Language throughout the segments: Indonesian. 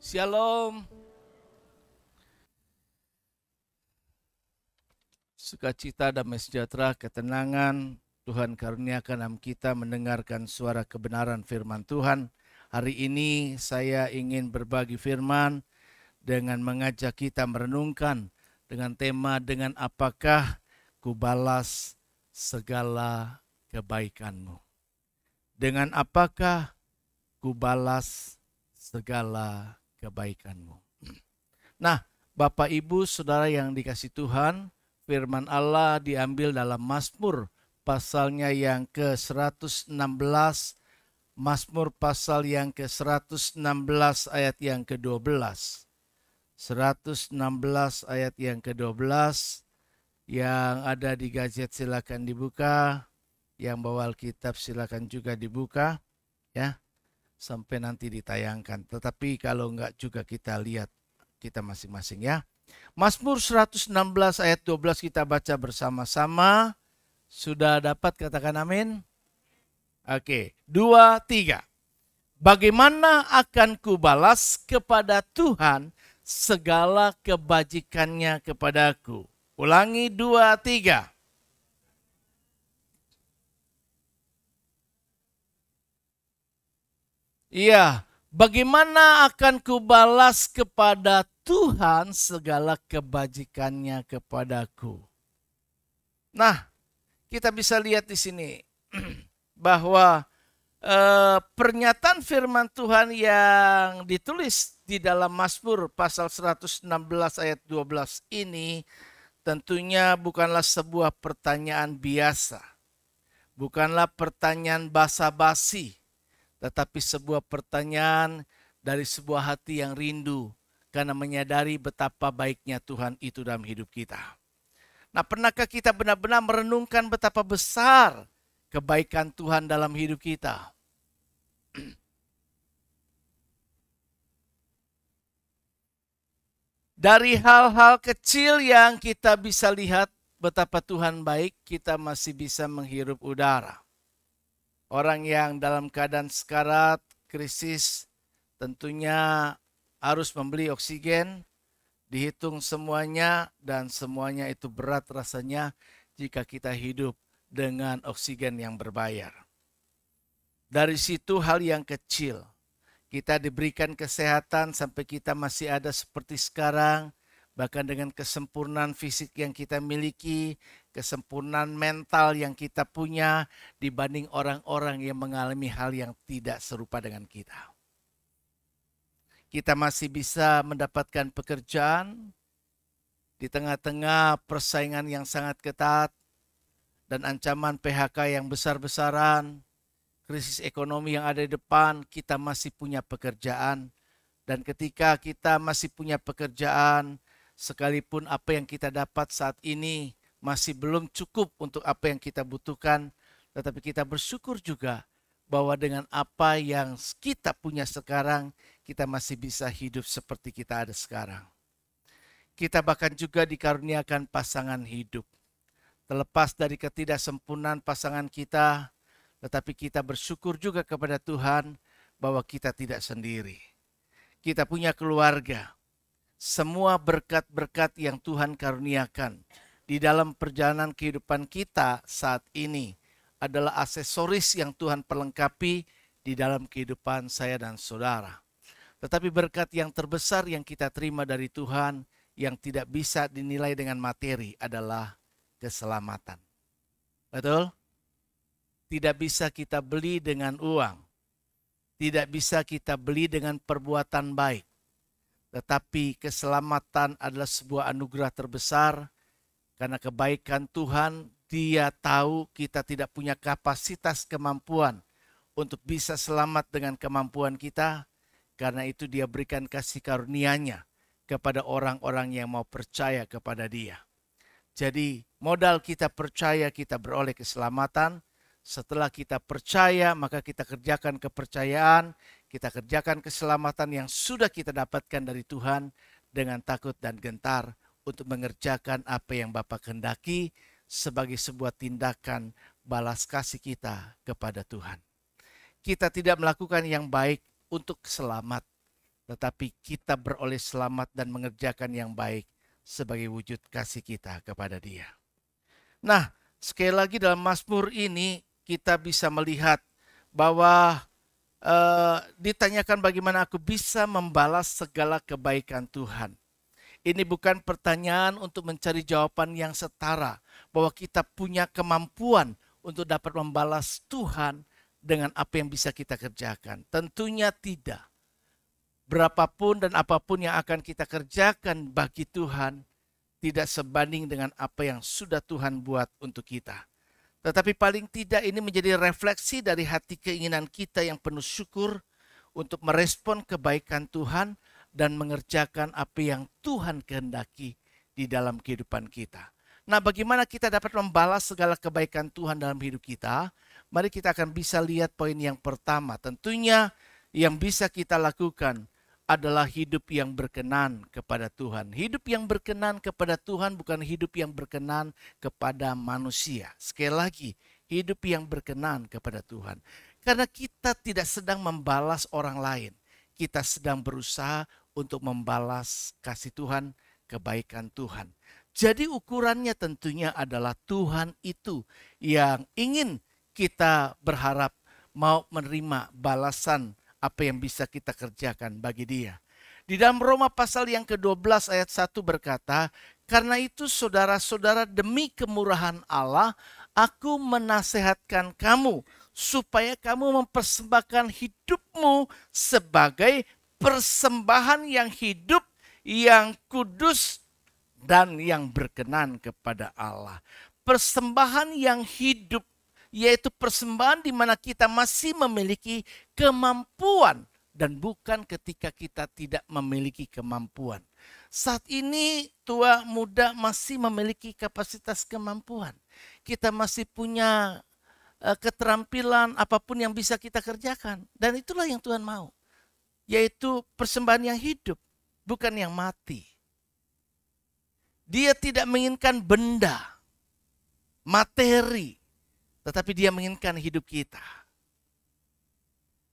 Shalom. Sukacita, damai sejahtera, ketenangan Tuhan karuniakan dalam kita mendengarkan suara kebenaran firman Tuhan. Hari ini saya ingin berbagi firman dengan mengajak kita merenungkan dengan tema dengan apakah kubalas segala kebaikanmu. Dengan apakah kubalas segala kebaikanmu. Nah, Bapak Ibu Saudara yang dikasih Tuhan, firman Allah diambil dalam Mazmur pasalnya yang ke-116, Mazmur pasal yang ke-116 ayat yang ke-12. 116 ayat yang ke-12, yang ada di gadget silakan dibuka, yang bawa Alkitab silakan juga dibuka, ya, sampai nanti ditayangkan. Tetapi kalau enggak juga kita lihat kita masing-masing ya. Mazmur 116 ayat 12 kita baca bersama-sama. Sudah dapat, katakan amin? Oke, 2, 3. Bagaimana akan kubalas kepada Tuhan segala kebajikannya kepadaku? Ulangi, 2, 3. Iya, bagaimana akan kubalas kepada Tuhan segala kebajikannya kepadaku? Nah, kita bisa lihat di sini bahwa pernyataan firman Tuhan yang ditulis di dalam Mazmur pasal 116 ayat 12 ini tentunya bukanlah sebuah pertanyaan biasa. Bukanlah pertanyaan basa-basi, tetapi sebuah pertanyaan dari sebuah hati yang rindu karena menyadari betapa baiknya Tuhan itu dalam hidup kita. Nah, pernahkah kita benar-benar merenungkan betapa besar kebaikan Tuhan dalam hidup kita? Dari hal-hal kecil yang kita bisa lihat betapa Tuhan baik, kita masih bisa menghirup udara. Orang yang dalam keadaan sekarat, krisis, tentunya harus membeli oksigen, dihitung semuanya, dan semuanya itu berat rasanya jika kita hidup dengan oksigen yang berbayar. Dari situ hal yang kecil, kita diberikan kesehatan sampai kita masih ada seperti sekarang, bahkan dengan kesempurnaan fisik yang kita miliki, kesempurnaan mental yang kita punya dibanding orang-orang yang mengalami hal yang tidak serupa dengan kita. Kita masih bisa mendapatkan pekerjaan di tengah-tengah persaingan yang sangat ketat dan ancaman PHK yang besar-besaran, krisis ekonomi yang ada di depan, kita masih punya pekerjaan. Dan ketika kita masih punya pekerjaan, sekalipun apa yang kita dapat saat ini masih belum cukup untuk apa yang kita butuhkan, tetapi kita bersyukur juga bahwa dengan apa yang kita punya sekarang, kita masih bisa hidup seperti kita ada sekarang. Kita bahkan juga dikaruniakan pasangan hidup. Terlepas dari ketidaksempurnaan pasangan kita, tetapi kita bersyukur juga kepada Tuhan bahwa kita tidak sendiri. Kita punya keluarga. Semua berkat-berkat yang Tuhan karuniakan di dalam perjalanan kehidupan kita saat ini adalah aksesoris yang Tuhan perlengkapi di dalam kehidupan saya dan saudara. Tetapi berkat yang terbesar yang kita terima dari Tuhan yang tidak bisa dinilai dengan materi adalah keselamatan. Betul? Tidak bisa kita beli dengan uang. Tidak bisa kita beli dengan perbuatan baik. Tetapi keselamatan adalah sebuah anugerah terbesar. Karena kebaikan Tuhan, Dia tahu kita tidak punya kapasitas kemampuan untuk bisa selamat dengan kemampuan kita. Karena itu Dia berikan kasih karunia-Nya kepada orang-orang yang mau percaya kepada Dia. Jadi modal kita percaya kita beroleh keselamatan. Setelah kita percaya, maka kita kerjakan kepercayaan, kita kerjakan keselamatan yang sudah kita dapatkan dari Tuhan dengan takut dan gentar untuk mengerjakan apa yang Bapa kehendaki sebagai sebuah tindakan balas kasih kita kepada Tuhan. Kita tidak melakukan yang baik untuk selamat, tetapi kita beroleh selamat dan mengerjakan yang baik sebagai wujud kasih kita kepada Dia. Nah, sekali lagi dalam Mazmur ini kita bisa melihat bahwa ditanyakan bagaimana aku bisa membalas segala kebaikan Tuhan. Ini bukan pertanyaan untuk mencari jawaban yang setara, bahwa kita punya kemampuan untuk dapat membalas Tuhan dengan apa yang bisa kita kerjakan. Tentunya tidak. Berapapun dan apapun yang akan kita kerjakan bagi Tuhan, tidak sebanding dengan apa yang sudah Tuhan buat untuk kita. Tetapi paling tidak ini menjadi refleksi dari hati keinginan kita yang penuh syukur untuk merespon kebaikan Tuhan dan mengerjakan apa yang Tuhan kehendaki di dalam kehidupan kita. Nah, bagaimana kita dapat membalas segala kebaikan Tuhan dalam hidup kita? Mari kita akan bisa lihat poin yang pertama. Tentunya yang bisa kita lakukan adalah hidup yang berkenan kepada Tuhan. Hidup yang berkenan kepada Tuhan bukan hidup yang berkenan kepada manusia. Sekali lagi, hidup yang berkenan kepada Tuhan. Karena kita tidak sedang membalas orang lain. Kita sedang berusaha untuk membalas kasih Tuhan, kebaikan Tuhan. Jadi ukurannya tentunya adalah Tuhan itu yang ingin kita berharap mau menerima balasan apa yang bisa kita kerjakan bagi Dia. Di dalam Roma pasal yang ke-12 ayat 1 berkata, karena itu saudara-saudara demi kemurahan Allah, aku menasehatkan kamu supaya kamu mempersembahkan hidupmu sebagai persembahan yang hidup, yang kudus, dan yang berkenan kepada Allah. Persembahan yang hidup, yaitu persembahan di mana kita masih memiliki kemampuan dan bukan ketika kita tidak memiliki kemampuan. Saat ini tua muda masih memiliki kapasitas kemampuan. Kita masih punya keterampilan apapun yang bisa kita kerjakan. Dan itulah yang Tuhan mau. Yaitu persembahan yang hidup, bukan yang mati. Dia tidak menginginkan benda, materi, tetapi Dia menginginkan hidup kita.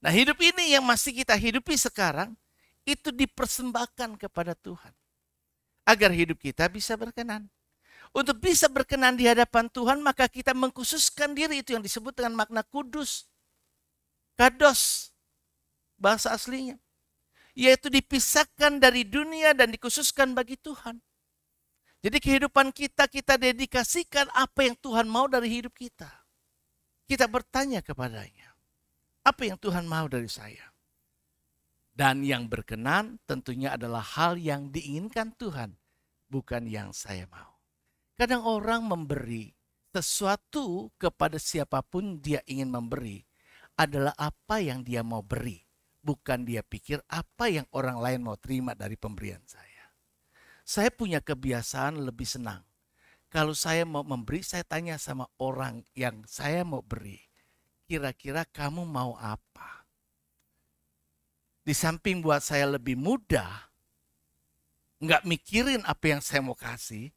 Nah, hidup ini yang masih kita hidupi sekarang, itu dipersembahkan kepada Tuhan. Agar hidup kita bisa berkenan. Untuk bisa berkenan di hadapan Tuhan, maka kita mengkhususkan diri, itu yang disebut dengan makna kudus. Kados, bahasa aslinya. Yaitu dipisahkan dari dunia dan dikhususkan bagi Tuhan. Jadi kehidupan kita dedikasikan apa yang Tuhan mau dari hidup kita. Kita bertanya kepadanya, apa yang Tuhan mau dari saya? Dan yang berkenan tentunya adalah hal yang diinginkan Tuhan, bukan yang saya mau. Kadang orang memberi sesuatu kepada siapapun dia ingin memberi adalah apa yang dia mau beri. Bukan dia pikir apa yang orang lain mau terima dari pemberian saya. Saya punya kebiasaan lebih senang. Kalau saya mau memberi, saya tanya sama orang yang saya mau beri. Kira-kira kamu mau apa? Di samping buat saya lebih mudah, nggak mikirin apa yang saya mau kasih.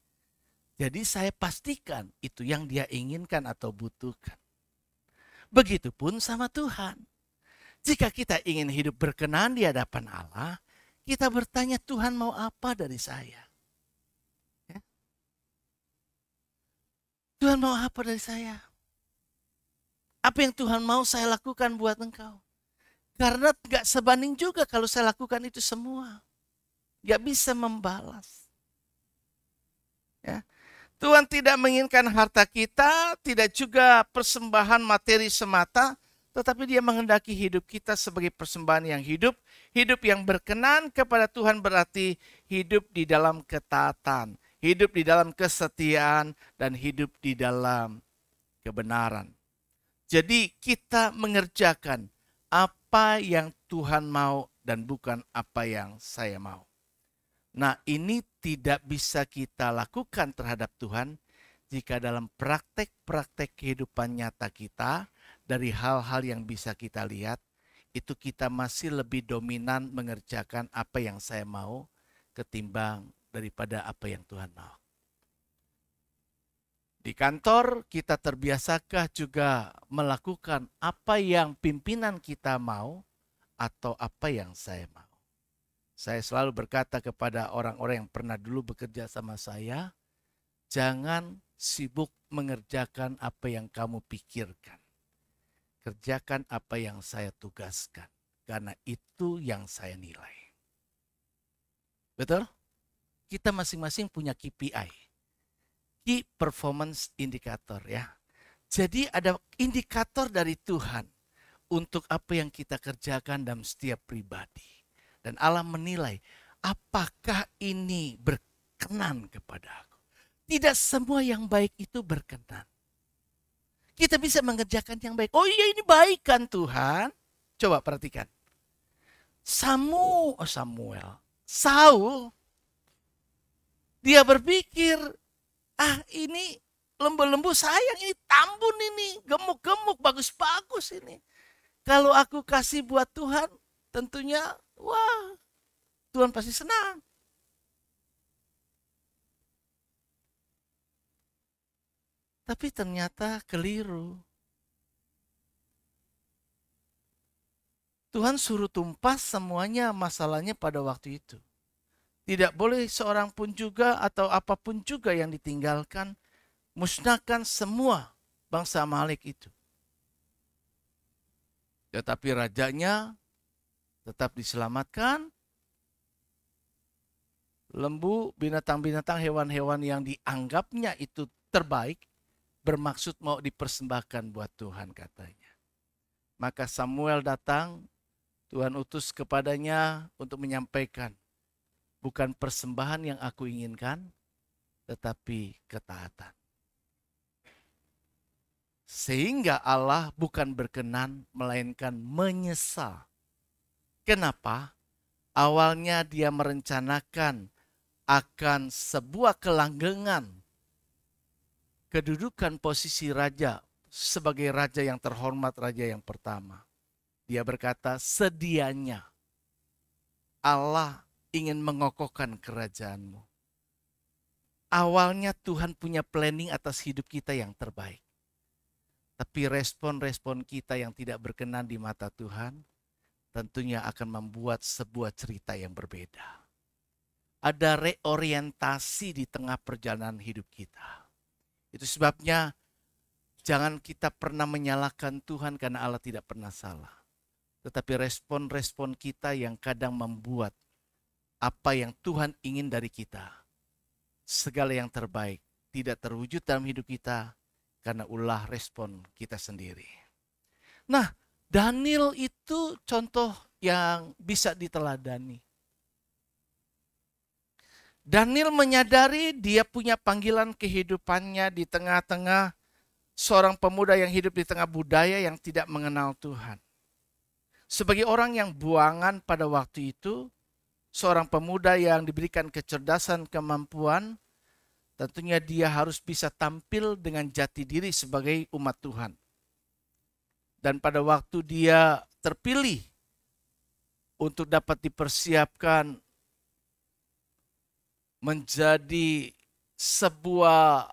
Jadi saya pastikan itu yang dia inginkan atau butuhkan. Begitupun sama Tuhan. Jika kita ingin hidup berkenan di hadapan Allah, kita bertanya, Tuhan mau apa dari saya? Ya? Tuhan mau apa dari saya? Apa yang Tuhan mau saya lakukan buat engkau? Karena gak sebanding juga kalau saya lakukan itu semua. Gak bisa membalas. Ya. Tuhan tidak menginginkan harta kita, tidak juga persembahan materi semata, tetapi Dia menghendaki hidup kita sebagai persembahan yang hidup. Hidup yang berkenan kepada Tuhan berarti hidup di dalam ketaatan, hidup di dalam kesetiaan, dan hidup di dalam kebenaran. Jadi kita mengerjakan apa yang Tuhan mau dan bukan apa yang saya mau. Nah, ini tidak bisa kita lakukan terhadap Tuhan jika dalam praktek-praktek kehidupan nyata kita, dari hal-hal yang bisa kita lihat, itu kita masih lebih dominan mengerjakan apa yang saya mau ketimbang daripada apa yang Tuhan mau. Di kantor kita terbiasakah juga melakukan apa yang pimpinan kita mau atau apa yang saya mau? Saya selalu berkata kepada orang-orang yang pernah dulu bekerja sama saya, jangan sibuk mengerjakan apa yang kamu pikirkan. Kerjakan apa yang saya tugaskan, karena itu yang saya nilai. Betul? Kita masing-masing punya KPI, Key Performance Indicator ya. Jadi ada indikator dari Tuhan untuk apa yang kita kerjakan dalam setiap pribadi. Dan Allah menilai, apakah ini berkenan kepada aku. Tidak semua yang baik itu berkenan. Kita bisa mengerjakan yang baik. Oh iya, ini baik kan Tuhan? Coba perhatikan. Saul, dia berpikir, ini lembu-lembu sayang, ini tambun ini, gemuk-gemuk, bagus-bagus ini. Kalau aku kasih buat Tuhan, tentunya, wah, Tuhan pasti senang. Tapi ternyata keliru. Tuhan suruh tumpas semuanya masalahnya pada waktu itu. Tidak boleh seorang pun juga atau apapun juga yang ditinggalkan, musnahkan semua bangsa Amalek itu. Tetapi rajanya tetap diselamatkan. Lembu, binatang-binatang, hewan-hewan yang dianggapnya itu terbaik, bermaksud mau dipersembahkan buat Tuhan katanya. Maka Samuel datang, Tuhan utus kepadanya untuk menyampaikan, bukan persembahan yang aku inginkan, tetapi ketaatan. Sehingga Allah bukan berkenan, melainkan menyesal. Kenapa? Awalnya dia merencanakan akan sebuah kelanggengan kedudukan posisi raja sebagai raja yang terhormat, raja yang pertama. Dia berkata, sedianya Allah ingin mengokohkan kerajaanmu. Awalnya Tuhan punya planning atas hidup kita yang terbaik. Tapi respon-respon kita yang tidak berkenan di mata Tuhan tentunya akan membuat sebuah cerita yang berbeda. Ada reorientasi di tengah perjalanan hidup kita. Itu sebabnya jangan kita pernah menyalahkan Tuhan karena Allah tidak pernah salah. Tetapi respon-respon kita yang kadang membuat apa yang Tuhan ingin dari kita, segala yang terbaik, tidak terwujud dalam hidup kita karena ulah respon kita sendiri. Nah, Daniel itu contoh yang bisa diteladani. Daniel menyadari dia punya panggilan kehidupannya di tengah-tengah seorang pemuda yang hidup di tengah budaya yang tidak mengenal Tuhan. Sebagai orang yang buangan pada waktu itu, seorang pemuda yang diberikan kecerdasan, kemampuan, tentunya dia harus bisa tampil dengan jati diri sebagai umat Tuhan. Dan pada waktu dia terpilih untuk dapat dipersiapkan menjadi sebuah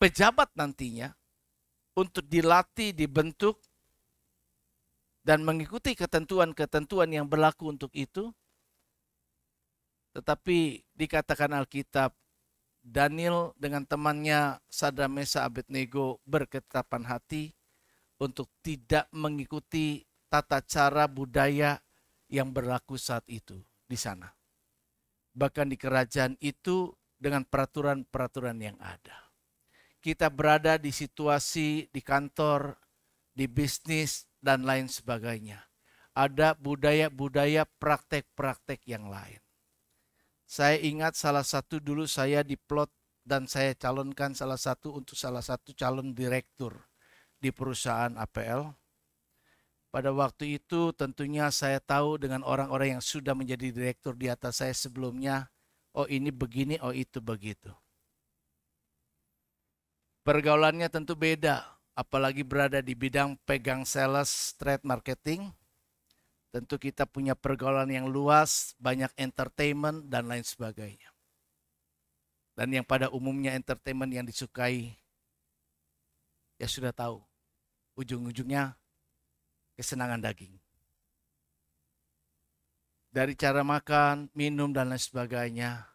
pejabat nantinya, untuk dilatih, dibentuk, dan mengikuti ketentuan-ketentuan yang berlaku untuk itu. Tetapi dikatakan Alkitab, Daniel dengan temannya Sadrak, Mesak, Abednego berketetapan hati untuk tidak mengikuti tata cara budaya yang berlaku saat itu di sana. Bahkan di kerajaan itu dengan peraturan-peraturan yang ada. Kita berada di situasi di kantor, di bisnis, dan lain sebagainya. Ada budaya-budaya, praktek-praktek yang lain. Saya ingat salah satu dulu saya diplot dan saya calonkan salah satu calon direktur di perusahaan APL. Pada waktu itu tentunya saya tahu dengan orang-orang yang sudah menjadi direktur di atas saya sebelumnya, oh ini begini, oh itu begitu. Pergaulannya tentu beda, apalagi berada di bidang pegang sales, trade marketing. Tentu kita punya pergaulan yang luas, banyak entertainment dan lain sebagainya. Dan yang pada umumnya entertainment yang disukai, ya sudah tahu, ujung-ujungnya kesenangan daging. Dari cara makan, minum, dan lain sebagainya.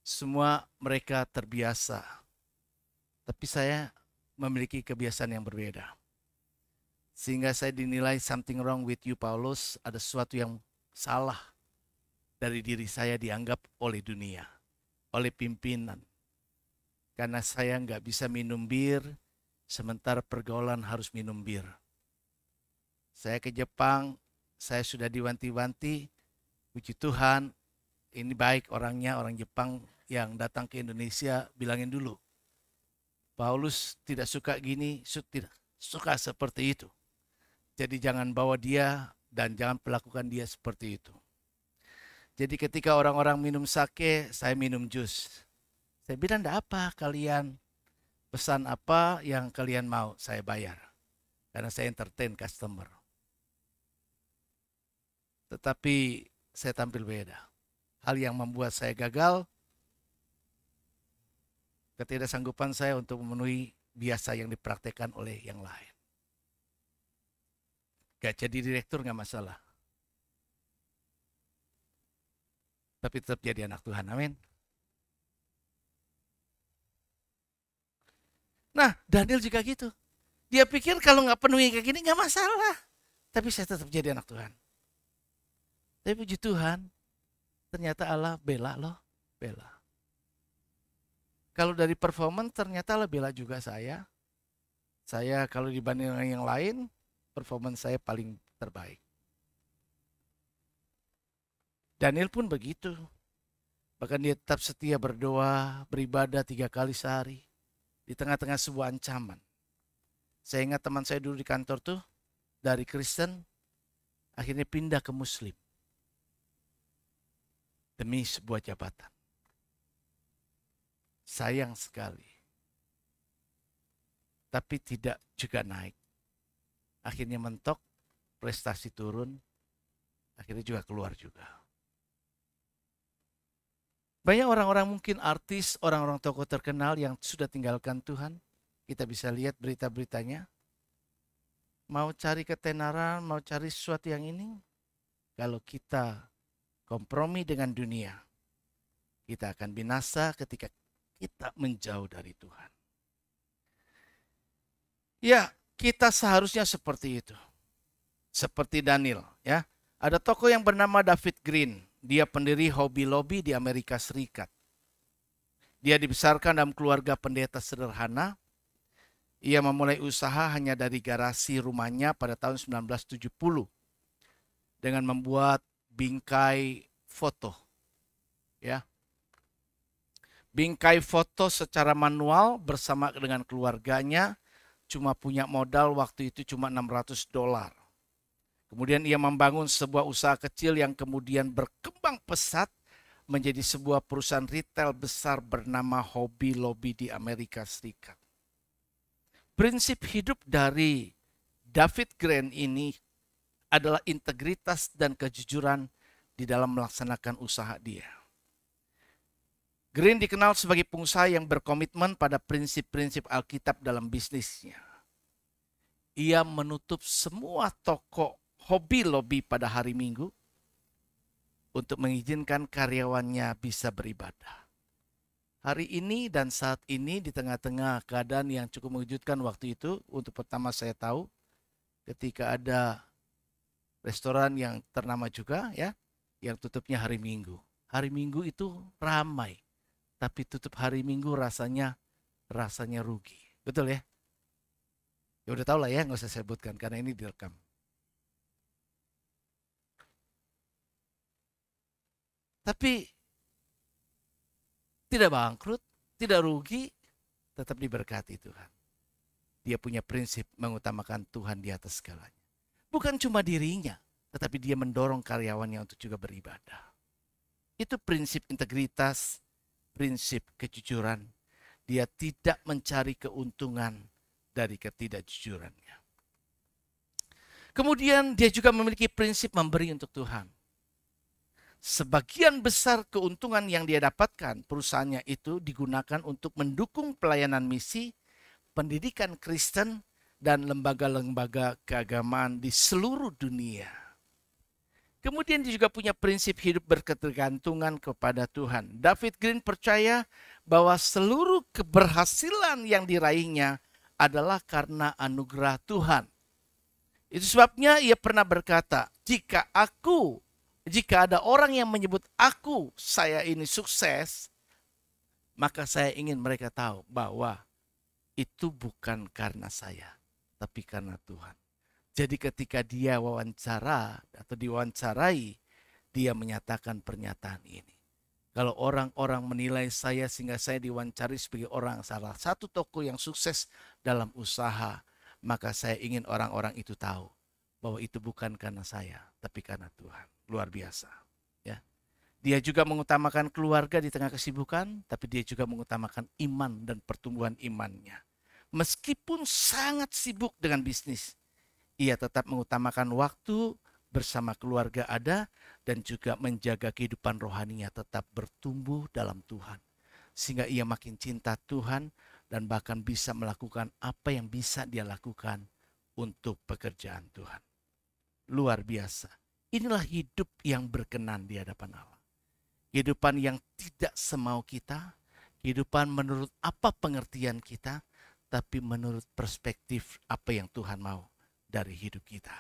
Semua mereka terbiasa. Tapi saya memiliki kebiasaan yang berbeda. Sehingga saya dinilai something wrong with you, Paulus. Ada sesuatu yang salah dari diri saya dianggap oleh dunia, oleh pimpinan. Karena saya nggak bisa minum bir, sementara pergaulan harus minum bir. Saya ke Jepang, saya sudah diwanti-wanti, puji Tuhan, ini baik orangnya, orang Jepang yang datang ke Indonesia, bilangin dulu. Paulus tidak suka gini, tidak suka seperti itu. Jadi jangan bawa dia dan jangan perlakukan dia seperti itu. Jadi ketika orang-orang minum sake, saya minum jus. Saya bilang, enggak apa kalian, pesan apa yang kalian mau, saya bayar. Karena saya entertain customer. Tetapi saya tampil beda. Hal yang membuat saya gagal, ketidaksanggupan saya untuk memenuhi biasa yang dipraktekkan oleh yang lain. Gak jadi direktur gak masalah. Tapi tetap jadi anak Tuhan, amin. Nah, Daniel juga gitu. Dia pikir kalau gak penuhi kayak gini gak masalah. Tapi saya tetap jadi anak Tuhan. Tapi puji Tuhan, ternyata Allah bela loh, bela. Kalau dari performance ternyata Allah bela juga saya. Saya kalau dibanding dengan yang lain, performance saya paling terbaik. Daniel pun begitu. Bahkan dia tetap setia berdoa, beribadah 3 kali sehari. Di tengah-tengah sebuah ancaman. Saya ingat teman saya dulu di kantor tuh, dari Kristen, akhirnya pindah ke Muslim. Demi sebuah jabatan. Sayang sekali. Tapi tidak juga naik. Akhirnya mentok, prestasi turun, akhirnya juga keluar juga. Banyak orang-orang mungkin artis, orang-orang tokoh terkenal yang sudah tinggalkan Tuhan. Kita bisa lihat berita-beritanya. Mau cari ketenaran, mau cari sesuatu yang ini. Kalau kita kompromi dengan dunia, kita akan binasa ketika kita menjauh dari Tuhan. Ya, kita seharusnya seperti itu. Seperti Daniel, ya. Ada tokoh yang bernama David Green. Dia pendiri Hobby Lobby di Amerika Serikat. Dia dibesarkan dalam keluarga pendeta sederhana. Ia memulai usaha hanya dari garasi rumahnya pada tahun 1970 dengan membuat bingkai foto. Ya. Bingkai foto secara manual bersama dengan keluarganya, cuma punya modal waktu itu cuma $600. Kemudian ia membangun sebuah usaha kecil yang kemudian berkembang pesat menjadi sebuah perusahaan retail besar bernama Hobby Lobby di Amerika Serikat. Prinsip hidup dari David Green ini adalah integritas dan kejujuran di dalam melaksanakan usaha dia. Green dikenal sebagai pengusaha yang berkomitmen pada prinsip-prinsip Alkitab dalam bisnisnya. Ia menutup semua toko Hobby Lobby pada hari Minggu untuk mengizinkan karyawannya bisa beribadah. Hari ini dan saat ini di tengah-tengah keadaan yang cukup mengejutkan waktu itu, untuk pertama saya tahu ketika ada restoran yang ternama juga ya, yang tutupnya hari Minggu. Hari Minggu itu ramai, tapi tutup hari Minggu rasanya rugi. Betul ya? Ya udah tahu lah ya, nggak usah sebutkan karena ini direkam. Tapi tidak bangkrut, tidak rugi, tetap diberkati Tuhan. Dia punya prinsip mengutamakan Tuhan di atas segalanya. Bukan cuma dirinya, tetapi dia mendorong karyawannya untuk juga beribadah. Itu prinsip integritas, prinsip kejujuran. Dia tidak mencari keuntungan dari ketidakjujurannya. Kemudian dia juga memiliki prinsip memberi untuk Tuhan. Sebagian besar keuntungan yang dia dapatkan, perusahaannya itu digunakan untuk mendukung pelayanan misi, pendidikan Kristen, dan lembaga-lembaga keagamaan di seluruh dunia. Kemudian dia juga punya prinsip hidup berketergantungan kepada Tuhan. David Green percaya bahwa seluruh keberhasilan yang diraihnya adalah karena anugerah Tuhan. Itu sebabnya ia pernah berkata, jika ada orang yang menyebut saya ini sukses, maka saya ingin mereka tahu bahwa itu bukan karena saya, tapi karena Tuhan. Jadi ketika dia diwawancarai, dia menyatakan pernyataan ini. Kalau orang-orang menilai saya sehingga saya diwawancari sebagai salah satu tokoh yang sukses dalam usaha, maka saya ingin orang-orang itu tahu bahwa itu bukan karena saya, tapi karena Tuhan. Luar biasa. Ya. Dia juga mengutamakan keluarga di tengah kesibukan, tapi dia juga mengutamakan iman dan pertumbuhan imannya. Meskipun sangat sibuk dengan bisnis, ia tetap mengutamakan waktu bersama keluarga ada dan juga menjaga kehidupan rohaninya tetap bertumbuh dalam Tuhan. Sehingga ia makin cinta Tuhan dan bahkan bisa melakukan apa yang bisa dia lakukan untuk pekerjaan Tuhan. Luar biasa. Inilah hidup yang berkenan di hadapan Allah. Kehidupan yang tidak semau kita, kehidupan menurut apa pengertian kita, tapi menurut perspektif apa yang Tuhan mau dari hidup kita.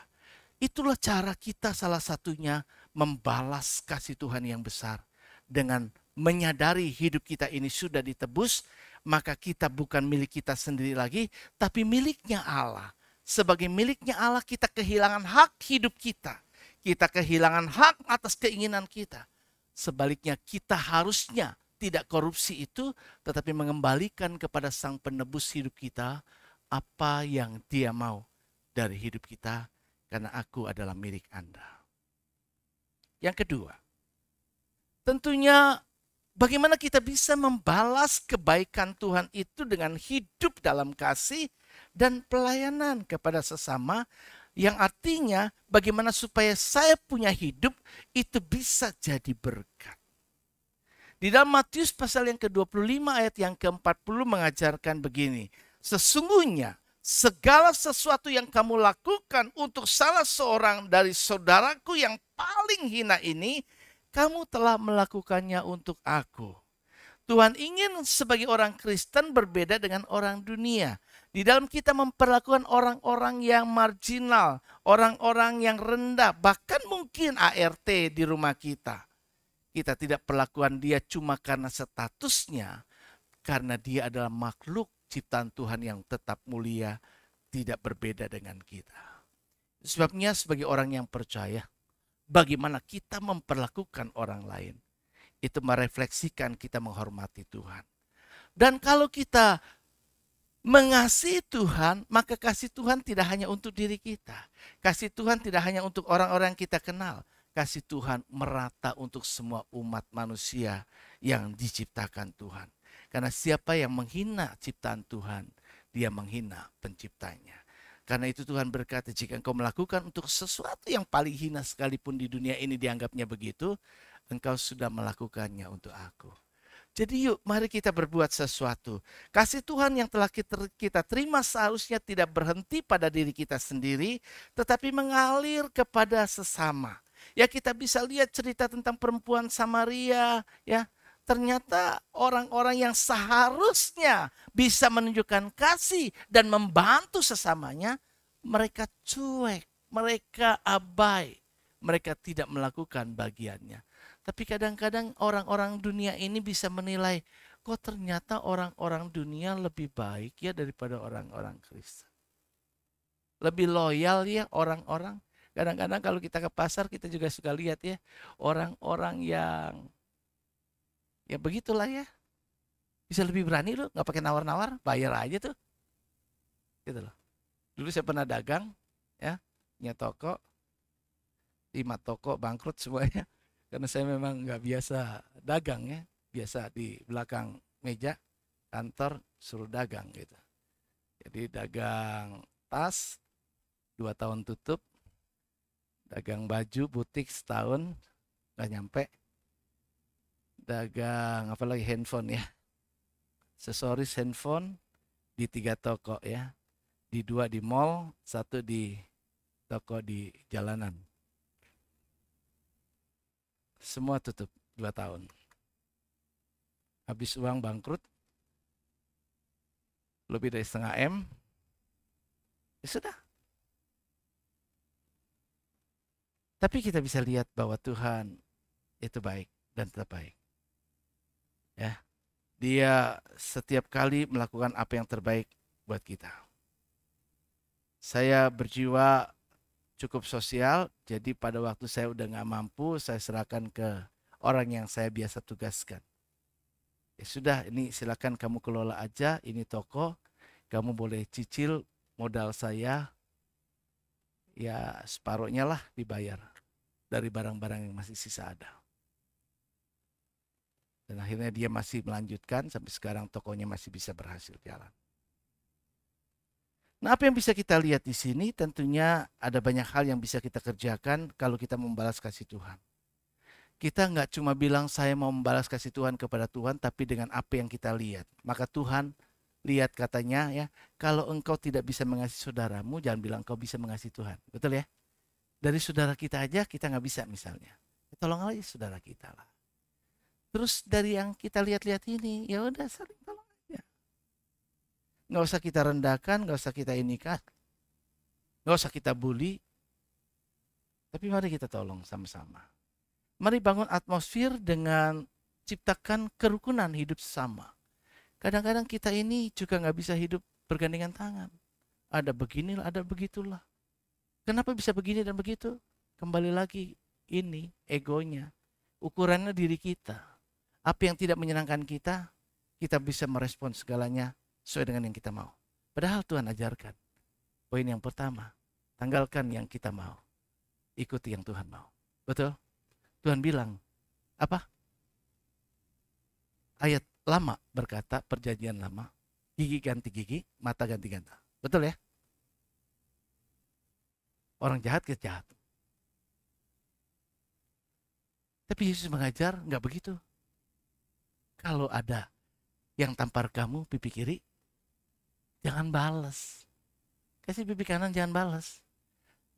Itulah cara kita salah satunya membalas kasih Tuhan yang besar. Dengan menyadari hidup kita ini sudah ditebus, maka kita bukan milik kita sendiri lagi, tapi miliknya Allah. Sebagai miliknya Allah kita kehilangan hak hidup kita. Kita kehilangan hak atas keinginan kita. Sebaliknya kita harusnya tidak korupsi itu, tetapi mengembalikan kepada Sang Penebus hidup kita apa yang Dia mau dari hidup kita, karena aku adalah milik Anda. Yang kedua, tentunya bagaimana kita bisa membalas kebaikan Tuhan itu dengan hidup dalam kasih dan pelayanan kepada sesama, yang artinya bagaimana supaya saya punya hidup itu bisa jadi berkat. Di dalam Matius pasal yang ke-25 ayat yang ke-40 mengajarkan begini, sesungguhnya segala sesuatu yang kamu lakukan untuk salah seorang dari saudaraku yang paling hina ini, kamu telah melakukannya untuk aku. Tuhan ingin sebagai orang Kristen berbeda dengan orang dunia. Di dalam kita memperlakukan orang-orang yang marginal, orang-orang yang rendah, bahkan mungkin ART di rumah kita. Kita tidak perlakukan dia cuma karena statusnya, karena dia adalah makhluk ciptaan Tuhan yang tetap mulia, tidak berbeda dengan kita. Sebabnya sebagai orang yang percaya, bagaimana kita memperlakukan orang lain, itu merefleksikan kita menghormati Tuhan. Dan kalau kita mengasihi Tuhan, maka kasih Tuhan tidak hanya untuk diri kita. Kasih Tuhan tidak hanya untuk orang-orang yang kita kenal. Kasih Tuhan merata untuk semua umat manusia yang diciptakan Tuhan. Karena siapa yang menghina ciptaan Tuhan, dia menghina penciptanya. Karena itu Tuhan berkata, jika engkau melakukan untuk sesuatu yang paling hina sekalipun di dunia ini dianggapnya begitu, engkau sudah melakukannya untuk aku. Jadi yuk, mari kita berbuat sesuatu. Kasih Tuhan yang telah kita terima seharusnya tidak berhenti pada diri kita sendiri, tetapi mengalir kepada sesama. Ya, kita bisa lihat cerita tentang perempuan Samaria, ya. Ternyata orang-orang yang seharusnya bisa menunjukkan kasih dan membantu sesamanya, mereka cuek, mereka abai, mereka tidak melakukan bagiannya. Tapi kadang-kadang orang-orang dunia ini bisa menilai, kok ternyata orang-orang dunia lebih baik ya daripada orang-orang Kristen. Lebih loyal ya orang-orang. Kadang-kadang kalau kita ke pasar kita juga suka lihat ya, orang-orang yang ya begitulah ya. Bisa lebih berani loh, nggak pakai nawar-nawar, bayar aja tuh. Gitu loh. Dulu saya pernah dagang, ya, punya toko, 5 toko bangkrut semuanya. Karena saya memang nggak biasa dagang ya, biasa di belakang meja kantor suruh dagang gitu. Jadi dagang tas 2 tahun tutup, dagang baju butik setahun nggak nyampe. Dagang apalagi handphone ya, aksesoris handphone di 3 toko ya, di 2 di mall, 1 di toko di jalanan. semua tutup 2 tahun. Habis uang bangkrut, lebih dari setengah M, ya sudah. Tapi kita bisa lihat bahwa Tuhan itu baik dan tetap baik. Ya, Dia setiap kali melakukan apa yang terbaik buat kita. Saya berjiwa cukup sosial, jadi pada waktu saya udah nggak mampu, saya serahkan ke orang yang saya biasa tugaskan. Ya sudah, ini silakan kamu kelola aja, ini toko, kamu boleh cicil modal saya, ya separuhnya lah dibayar dari barang-barang yang masih sisa ada. Dan akhirnya dia masih melanjutkan sampai sekarang tokonya masih bisa berhasil jalan. Nah, apa yang bisa kita lihat di sini? Tentunya ada banyak hal yang bisa kita kerjakan kalau kita membalas kasih Tuhan. Kita nggak cuma bilang saya mau membalas kasih Tuhan kepada Tuhan, tapi dengan apa yang kita lihat. Maka Tuhan lihat katanya ya, kalau engkau tidak bisa mengasihi saudaramu, jangan bilang engkau bisa mengasihi Tuhan. Betul ya? Dari saudara kita aja kita nggak bisa misalnya. Tolonglah saudara kita lah. Terus dari yang kita lihat-lihat ini, ya udah saling tolong aja. Nggak usah kita rendahkan, nggak usah kita inikan, nggak usah kita bully. Tapi mari kita tolong sama-sama. Mari bangun atmosfer dengan ciptakan kerukunan hidup sesama. Kadang-kadang kita ini juga nggak bisa hidup bergandengan tangan. Ada beginilah, ada begitulah. Kenapa bisa begini dan begitu? Kembali lagi ini egonya. Ukurannya diri kita. Apa yang tidak menyenangkan kita, kita bisa merespon segalanya sesuai dengan yang kita mau. Padahal Tuhan ajarkan. Poin yang pertama, tanggalkan yang kita mau. Ikuti yang Tuhan mau. Betul? Tuhan bilang, apa? Ayat lama berkata, perjanjian lama, gigi ganti gigi, mata ganti mata. Betul ya? Orang jahat ke jahat. Tapi Yesus mengajar, enggak begitu. Kalau ada yang tampar kamu pipi kiri, jangan balas. Kasih pipi kanan, jangan balas.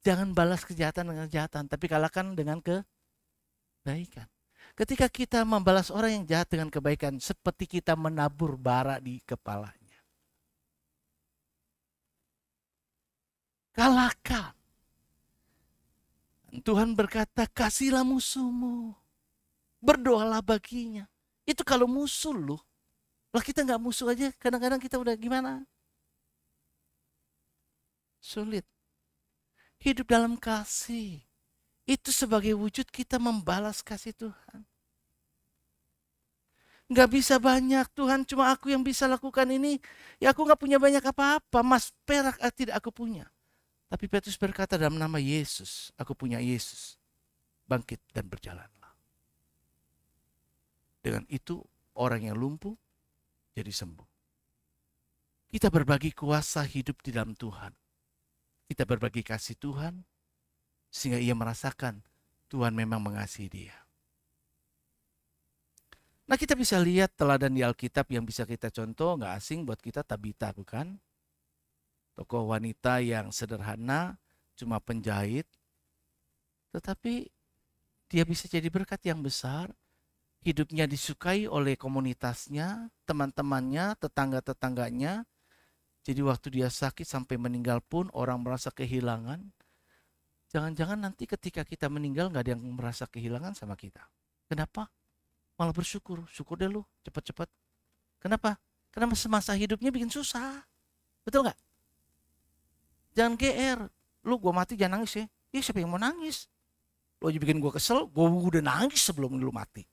Jangan balas kejahatan dengan kejahatan, tapi kalahkan dengan kebaikan. Ketika kita membalas orang yang jahat dengan kebaikan, seperti kita menabur bara di kepalanya. Kalahkan. Tuhan berkata, kasihlah musuhmu. Berdoalah baginya. Itu kalau musuh loh. Lah kita nggak musuh aja, kadang-kadang kita udah gimana? Sulit. Hidup dalam kasih. Itu sebagai wujud kita membalas kasih Tuhan. Nggak bisa banyak, Tuhan cuma aku yang bisa lakukan ini. Ya aku nggak punya banyak apa-apa, emas perak tidak aku punya. Tapi Petrus berkata dalam nama Yesus, aku punya Yesus. Bangkit dan berjalanlah. Dengan itu orang yang lumpuh jadi sembuh. Kita berbagi kuasa hidup di dalam Tuhan. Kita berbagi kasih Tuhan sehingga ia merasakan Tuhan memang mengasihi dia. Nah, kita bisa lihat teladan di Alkitab yang bisa kita contoh, nggak asing buat kita, Tabita, bukan? Tokoh wanita yang sederhana, cuma penjahit, tetapi dia bisa jadi berkat yang besar. Hidupnya disukai oleh komunitasnya, teman-temannya, tetangga-tetangganya. Jadi waktu dia sakit sampai meninggal pun orang merasa kehilangan. Jangan-jangan nanti ketika kita meninggal gak ada yang merasa kehilangan sama kita. Kenapa? Malah bersyukur. Syukur deh lu, cepat-cepat. Kenapa? Karena semasa hidupnya bikin susah. Betul gak? Jangan GR. Lu gua mati jangan nangis ya. Ya siapa yang mau nangis? Lu aja bikin gua kesel, gua udah nangis sebelum lu mati.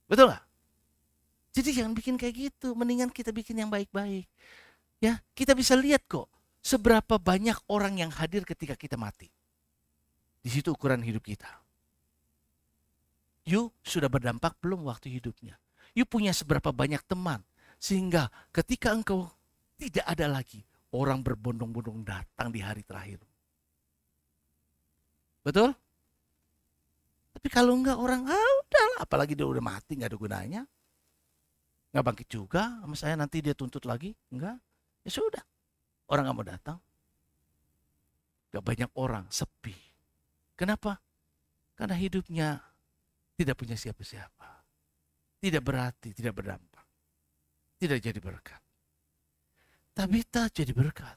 Betul gak? Jadi jangan bikin kayak gitu. Mendingan kita bikin yang baik-baik. Ya, kita bisa lihat kok seberapa banyak orang yang hadir ketika kita mati. Di situ ukuran hidup kita. You sudah berdampak belum waktu hidupnya? You punya seberapa banyak teman sehingga ketika engkau tidak ada lagi, orang berbondong-bondong datang di hari terakhir. Betul? Tapi kalau enggak orang, udahlah, apalagi dia udah mati, enggak ada gunanya. Enggak bangkit juga sama saya, nanti dia tuntut lagi. Enggak, ya sudah. Orang enggak mau datang. Enggak banyak orang, sepi. Kenapa? Karena hidupnya tidak punya siapa-siapa. Tidak berarti, tidak berdampak. Tidak jadi berkat. Tabita jadi berkat.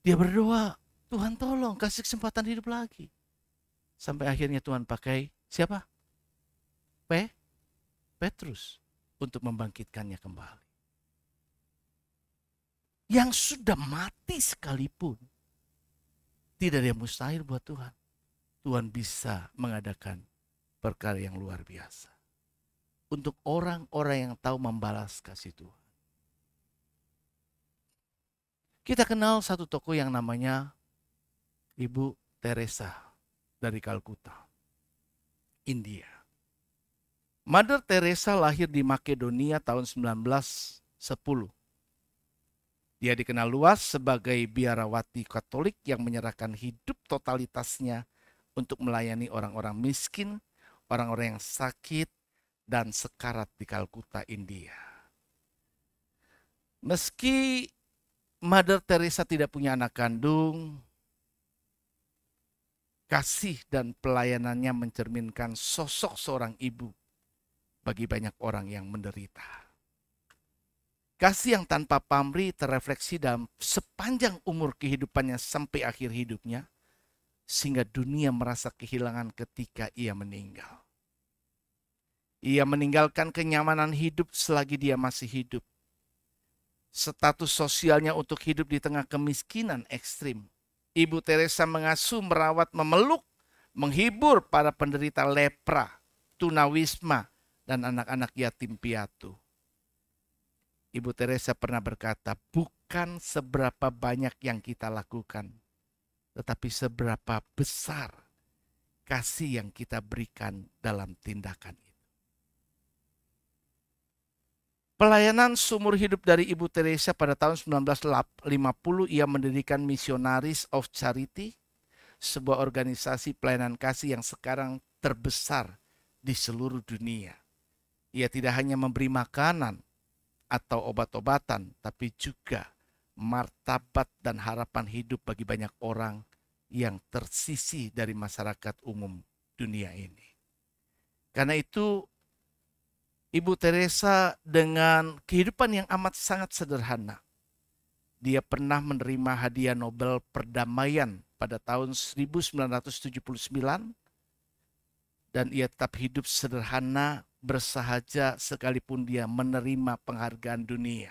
Dia berdoa, Tuhan tolong kasih kesempatan hidup lagi. Sampai akhirnya Tuhan pakai siapa? Petrus untuk membangkitkannya kembali. Yang sudah mati sekalipun, tidak ada yang mustahil buat Tuhan. Tuhan bisa mengadakan perkara yang luar biasa. Untuk orang-orang yang tahu membalas kasih Tuhan. Kita kenal satu tokoh yang namanya Ibu Teresa dari Kalkuta, India. Mother Teresa lahir di Makedonia tahun 1910. Dia dikenal luas sebagai biarawati Katolik yang menyerahkan hidup totalitasnya untuk melayani orang-orang miskin, orang-orang yang sakit, dan sekarat di Kalkuta, India. Meski Mother Teresa tidak punya anak kandung, kasih dan pelayanannya mencerminkan sosok seorang ibu bagi banyak orang yang menderita. Kasih yang tanpa pamrih terefleksi dalam sepanjang umur kehidupannya sampai akhir hidupnya, sehingga dunia merasa kehilangan ketika ia meninggal. Ia meninggalkan kenyamanan hidup selagi dia masih hidup. Status sosialnya untuk hidup di tengah kemiskinan ekstrim. Ibu Teresa mengasuh, merawat, memeluk, menghibur para penderita lepra, tunawisma, dan anak-anak yatim piatu. Ibu Teresa pernah berkata, bukan seberapa banyak yang kita lakukan, tetapi seberapa besar kasih yang kita berikan dalam tindakan itu. Pelayanan seumur hidup dari Ibu Teresa pada tahun 1950, ia mendirikan Missionaries of Charity, sebuah organisasi pelayanan kasih yang sekarang terbesar di seluruh dunia. Ia tidak hanya memberi makanan atau obat-obatan, tapi juga martabat dan harapan hidup bagi banyak orang yang tersisih dari masyarakat umum dunia ini. Karena itu, Ibu Teresa dengan kehidupan yang amat sangat sederhana, dia pernah menerima hadiah Nobel Perdamaian pada tahun 1979, dan ia tetap hidup sederhana, bersahaja sekalipun dia menerima penghargaan dunia.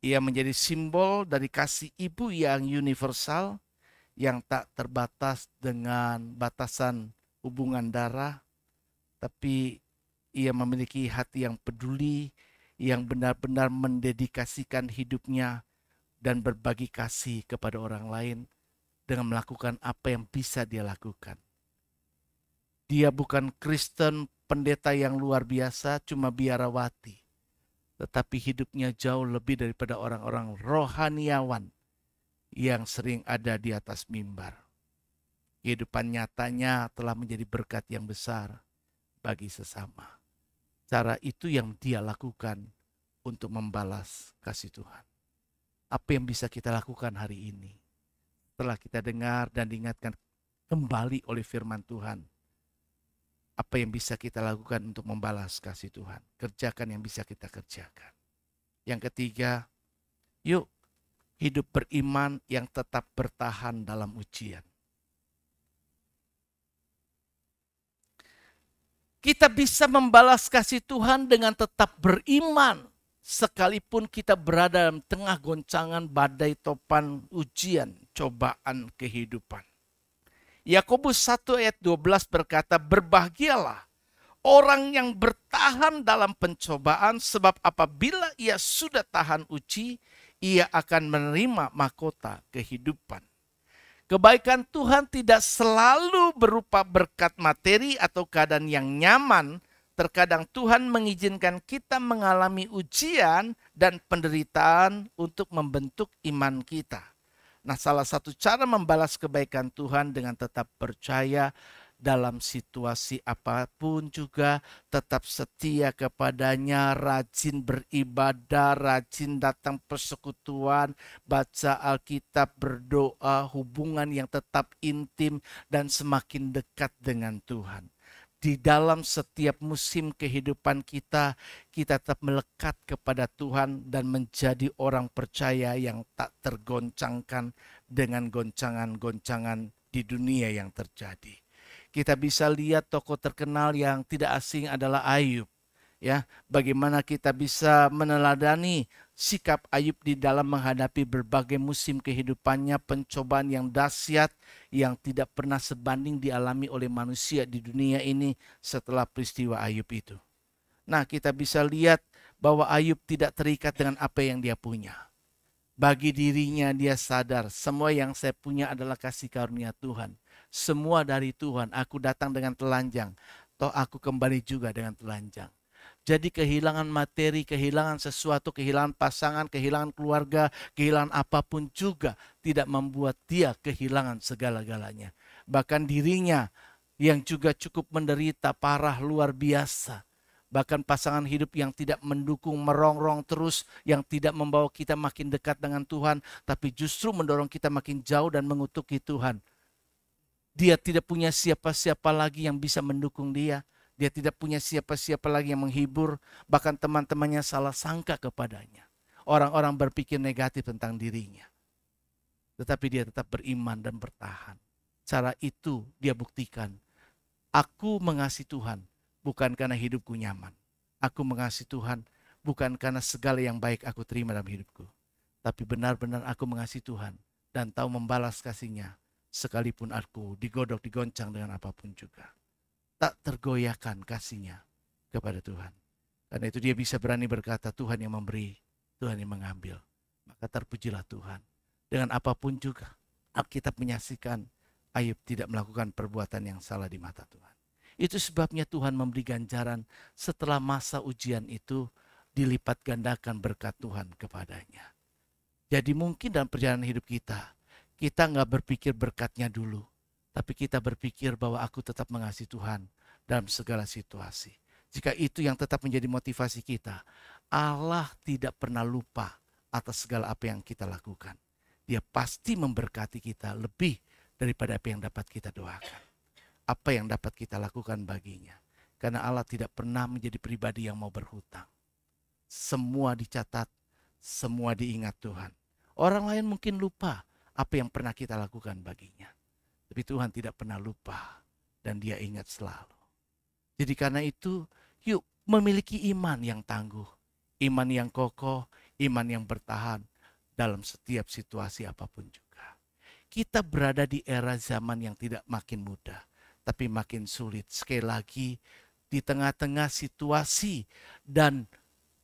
Ia menjadi simbol dari kasih ibu yang universal, yang tak terbatas dengan batasan hubungan darah, tapi ia memiliki hati yang peduli, yang benar-benar mendedikasikan hidupnya dan berbagi kasih kepada orang lain dengan melakukan apa yang bisa dia lakukan. Dia bukan Kristen pendeta yang luar biasa, cuma biarawati. Tetapi hidupnya jauh lebih daripada orang-orang rohaniawan yang sering ada di atas mimbar. Kehidupan nyatanya telah menjadi berkat yang besar bagi sesama. Cara itu yang dia lakukan untuk membalas kasih Tuhan. Apa yang bisa kita lakukan hari ini? Setelah kita dengar dan diingatkan kembali oleh firman Tuhan, apa yang bisa kita lakukan untuk membalas kasih Tuhan? Kerjakan yang bisa kita kerjakan. Yang ketiga, yuk hidup beriman yang tetap bertahan dalam ujian. Kita bisa membalas kasih Tuhan dengan tetap beriman, sekalipun kita berada dalam tengah goncangan badai topan ujian, cobaan kehidupan. Yakobus 1 ayat 12 berkata, berbahagialah orang yang bertahan dalam pencobaan, sebab apabila ia sudah tahan uji, ia akan menerima mahkota kehidupan. Kebaikan Tuhan tidak selalu berupa berkat materi atau keadaan yang nyaman. Terkadang Tuhan mengizinkan kita mengalami ujian dan penderitaan untuk membentuk iman kita. Nah, salah satu cara membalas kebaikan Tuhan dengan tetap percaya dalam situasi apapun juga, tetap setia kepadanya, rajin beribadah, rajin datang persekutuan, baca Alkitab, berdoa, hubungan yang tetap intim dan semakin dekat dengan Tuhan. di dalam setiap musim kehidupan kita, kita tetap melekat kepada Tuhan dan menjadi orang percaya yang tak tergoncangkan dengan goncangan-goncangan di dunia yang terjadi. Kita bisa lihat tokoh terkenal yang tidak asing adalah Ayub. Ya, bagaimana kita bisa meneladani sikap Ayub di dalam menghadapi berbagai musim kehidupannya, pencobaan yang dahsyat yang tidak pernah sebanding dialami oleh manusia di dunia ini setelah peristiwa Ayub itu. Nah, kita bisa lihat bahwa Ayub tidak terikat dengan apa yang dia punya. Bagi dirinya dia sadar, semua yang saya punya adalah kasih karunia Tuhan. Semua dari Tuhan, aku datang dengan telanjang, toh aku kembali juga dengan telanjang. Jadi kehilangan materi, kehilangan sesuatu, kehilangan pasangan, kehilangan keluarga, kehilangan apapun juga tidak membuat dia kehilangan segala-galanya. Bahkan dirinya yang juga cukup menderita parah luar biasa. Bahkan pasangan hidup yang tidak mendukung, merongrong terus, yang tidak membawa kita makin dekat dengan Tuhan, tapi justru mendorong kita makin jauh dan mengutuki Tuhan. Dia tidak punya siapa-siapa lagi yang bisa mendukung dia. Dia tidak punya siapa-siapa lagi yang menghibur. Bahkan teman-temannya salah sangka kepadanya. Orang-orang berpikir negatif tentang dirinya. Tetapi dia tetap beriman dan bertahan. Cara itu dia buktikan. Aku mengasihi Tuhan bukan karena hidupku nyaman. Aku mengasihi Tuhan bukan karena segala yang baik aku terima dalam hidupku. Tapi benar-benar aku mengasihi Tuhan dan tahu membalas kasih-Nya. Sekalipun aku digodok, digoncang dengan apapun juga. Tak tergoyahkan kasih-Nya kepada Tuhan. Karena itu dia bisa berani berkata, Tuhan yang memberi, Tuhan yang mengambil. Maka terpujilah Tuhan. Dengan apapun juga, Alkitab menyaksikan Ayub tidak melakukan perbuatan yang salah di mata Tuhan. Itu sebabnya Tuhan memberi ganjaran setelah masa ujian itu dilipat gandakan berkat Tuhan kepadanya. Jadi mungkin dalam perjalanan hidup kita nggak berpikir berkatnya dulu. Tapi kita berpikir bahwa aku tetap mengasihi Tuhan dalam segala situasi. Jika itu yang tetap menjadi motivasi kita, Allah tidak pernah lupa atas segala apa yang kita lakukan. Dia pasti memberkati kita lebih daripada apa yang dapat kita doakan. Apa yang dapat kita lakukan baginya. Karena Allah tidak pernah menjadi pribadi yang mau berhutang. Semua dicatat, semua diingat Tuhan. Orang lain mungkin lupa apa yang pernah kita lakukan baginya. Tapi Tuhan tidak pernah lupa dan Dia ingat selalu. Jadi karena itu, yuk memiliki iman yang tangguh, iman yang kokoh, iman yang bertahan dalam setiap situasi apapun juga. Kita berada di era zaman yang tidak makin mudah, tapi makin sulit. Sekali lagi, di tengah-tengah situasi dan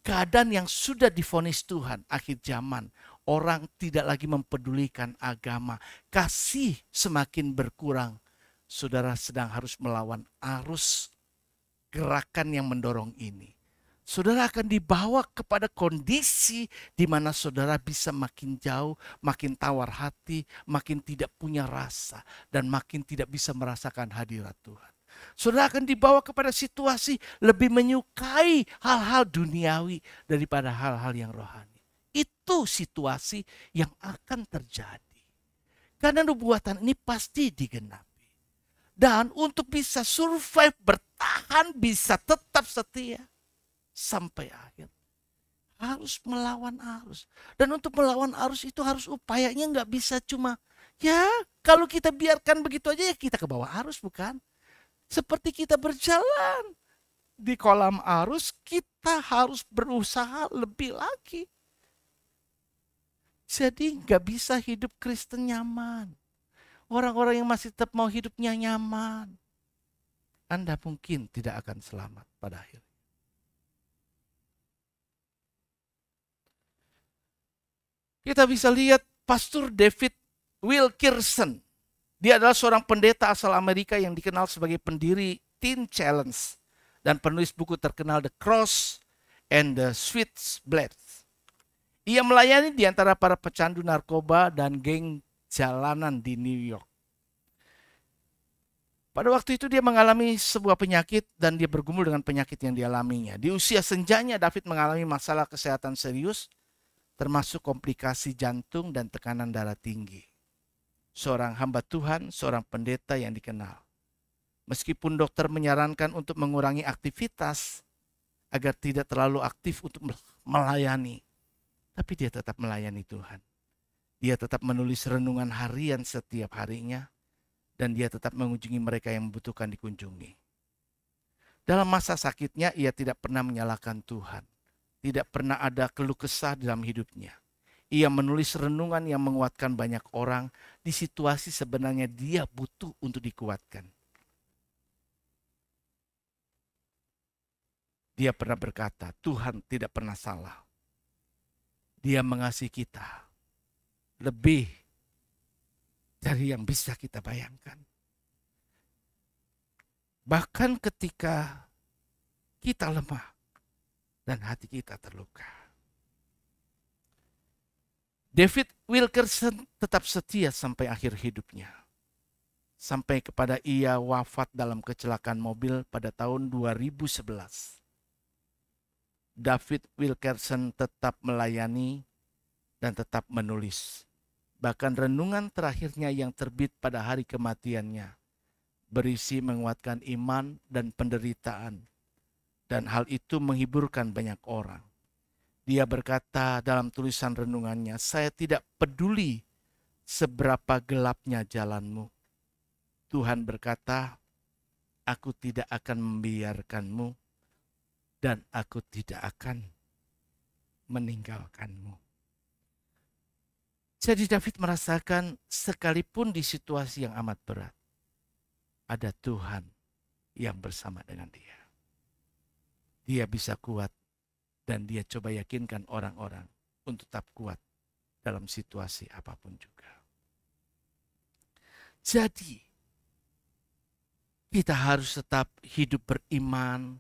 keadaan yang sudah divonis Tuhan, akhir zaman, orang tidak lagi mempedulikan agama. Kasih semakin berkurang. Saudara sedang harus melawan arus gerakan yang mendorong ini. Saudara akan dibawa kepada kondisi di mana saudara bisa makin jauh, makin tawar hati, makin tidak punya rasa, dan makin tidak bisa merasakan hadirat Tuhan. Saudara akan dibawa kepada situasi lebih menyukai hal-hal duniawi daripada hal-hal yang rohani. Itu situasi yang akan terjadi. Karena nubuatan ini pasti digenapi. Dan untuk bisa survive, bertahan, bisa tetap setia sampai akhir, harus melawan arus. Dan untuk melawan arus itu harus upayanya, nggak bisa cuma, ya kalau kita biarkan begitu aja ya kita ke bawah arus, bukan? Seperti kita berjalan di kolam arus, kita harus berusaha lebih lagi. Jadi nggak bisa hidup Kristen nyaman. Orang-orang yang masih tetap mau hidupnya nyaman, Anda mungkin tidak akan selamat pada akhirnya. Kita bisa lihat Pastor David Wilkerson. Dia adalah seorang pendeta asal Amerika yang dikenal sebagai pendiri Teen Challenge dan penulis buku terkenal The Cross and the Switchblade. Ia melayani di antara para pecandu narkoba dan geng jalanan di New York. Pada waktu itu dia mengalami sebuah penyakit dan dia bergumul dengan penyakit yang dialaminya. Di usia senjanya David mengalami masalah kesehatan serius, termasuk komplikasi jantung dan tekanan darah tinggi. Seorang hamba Tuhan, seorang pendeta yang dikenal. Meskipun dokter menyarankan untuk mengurangi aktivitas agar tidak terlalu aktif untuk melayani, tapi dia tetap melayani Tuhan. Dia tetap menulis renungan harian setiap harinya, dan dia tetap mengunjungi mereka yang membutuhkan dikunjungi. Dalam masa sakitnya, ia tidak pernah menyalahkan Tuhan. Tidak pernah ada keluh kesah dalam hidupnya. Ia menulis renungan yang menguatkan banyak orang di situasi sebenarnya dia butuh untuk dikuatkan. Dia pernah berkata, Tuhan tidak pernah salah. Dia mengasihi kita lebih dari yang bisa kita bayangkan. Bahkan ketika kita lemah dan hati kita terluka. David Wilkerson tetap setia sampai akhir hidupnya. Sampai kepada ia wafat dalam kecelakaan mobil pada tahun 2011. David Wilkerson tetap melayani dan tetap menulis. Bahkan renungan terakhirnya yang terbit pada hari kematiannya berisi menguatkan iman dan penderitaan. Dan hal itu menghiburkan banyak orang. Dia berkata dalam tulisan renungannya, saya tidak peduli seberapa gelapnya jalanmu. Tuhan berkata, aku tidak akan membiarkanmu dan aku tidak akan meninggalkanmu. Jadi David merasakan sekalipun di situasi yang amat berat, ada Tuhan yang bersama dengan dia. Dia bisa kuat dan dia coba yakinkan orang-orang untuk tetap kuat dalam situasi apapun juga. Jadi, kita harus tetap hidup beriman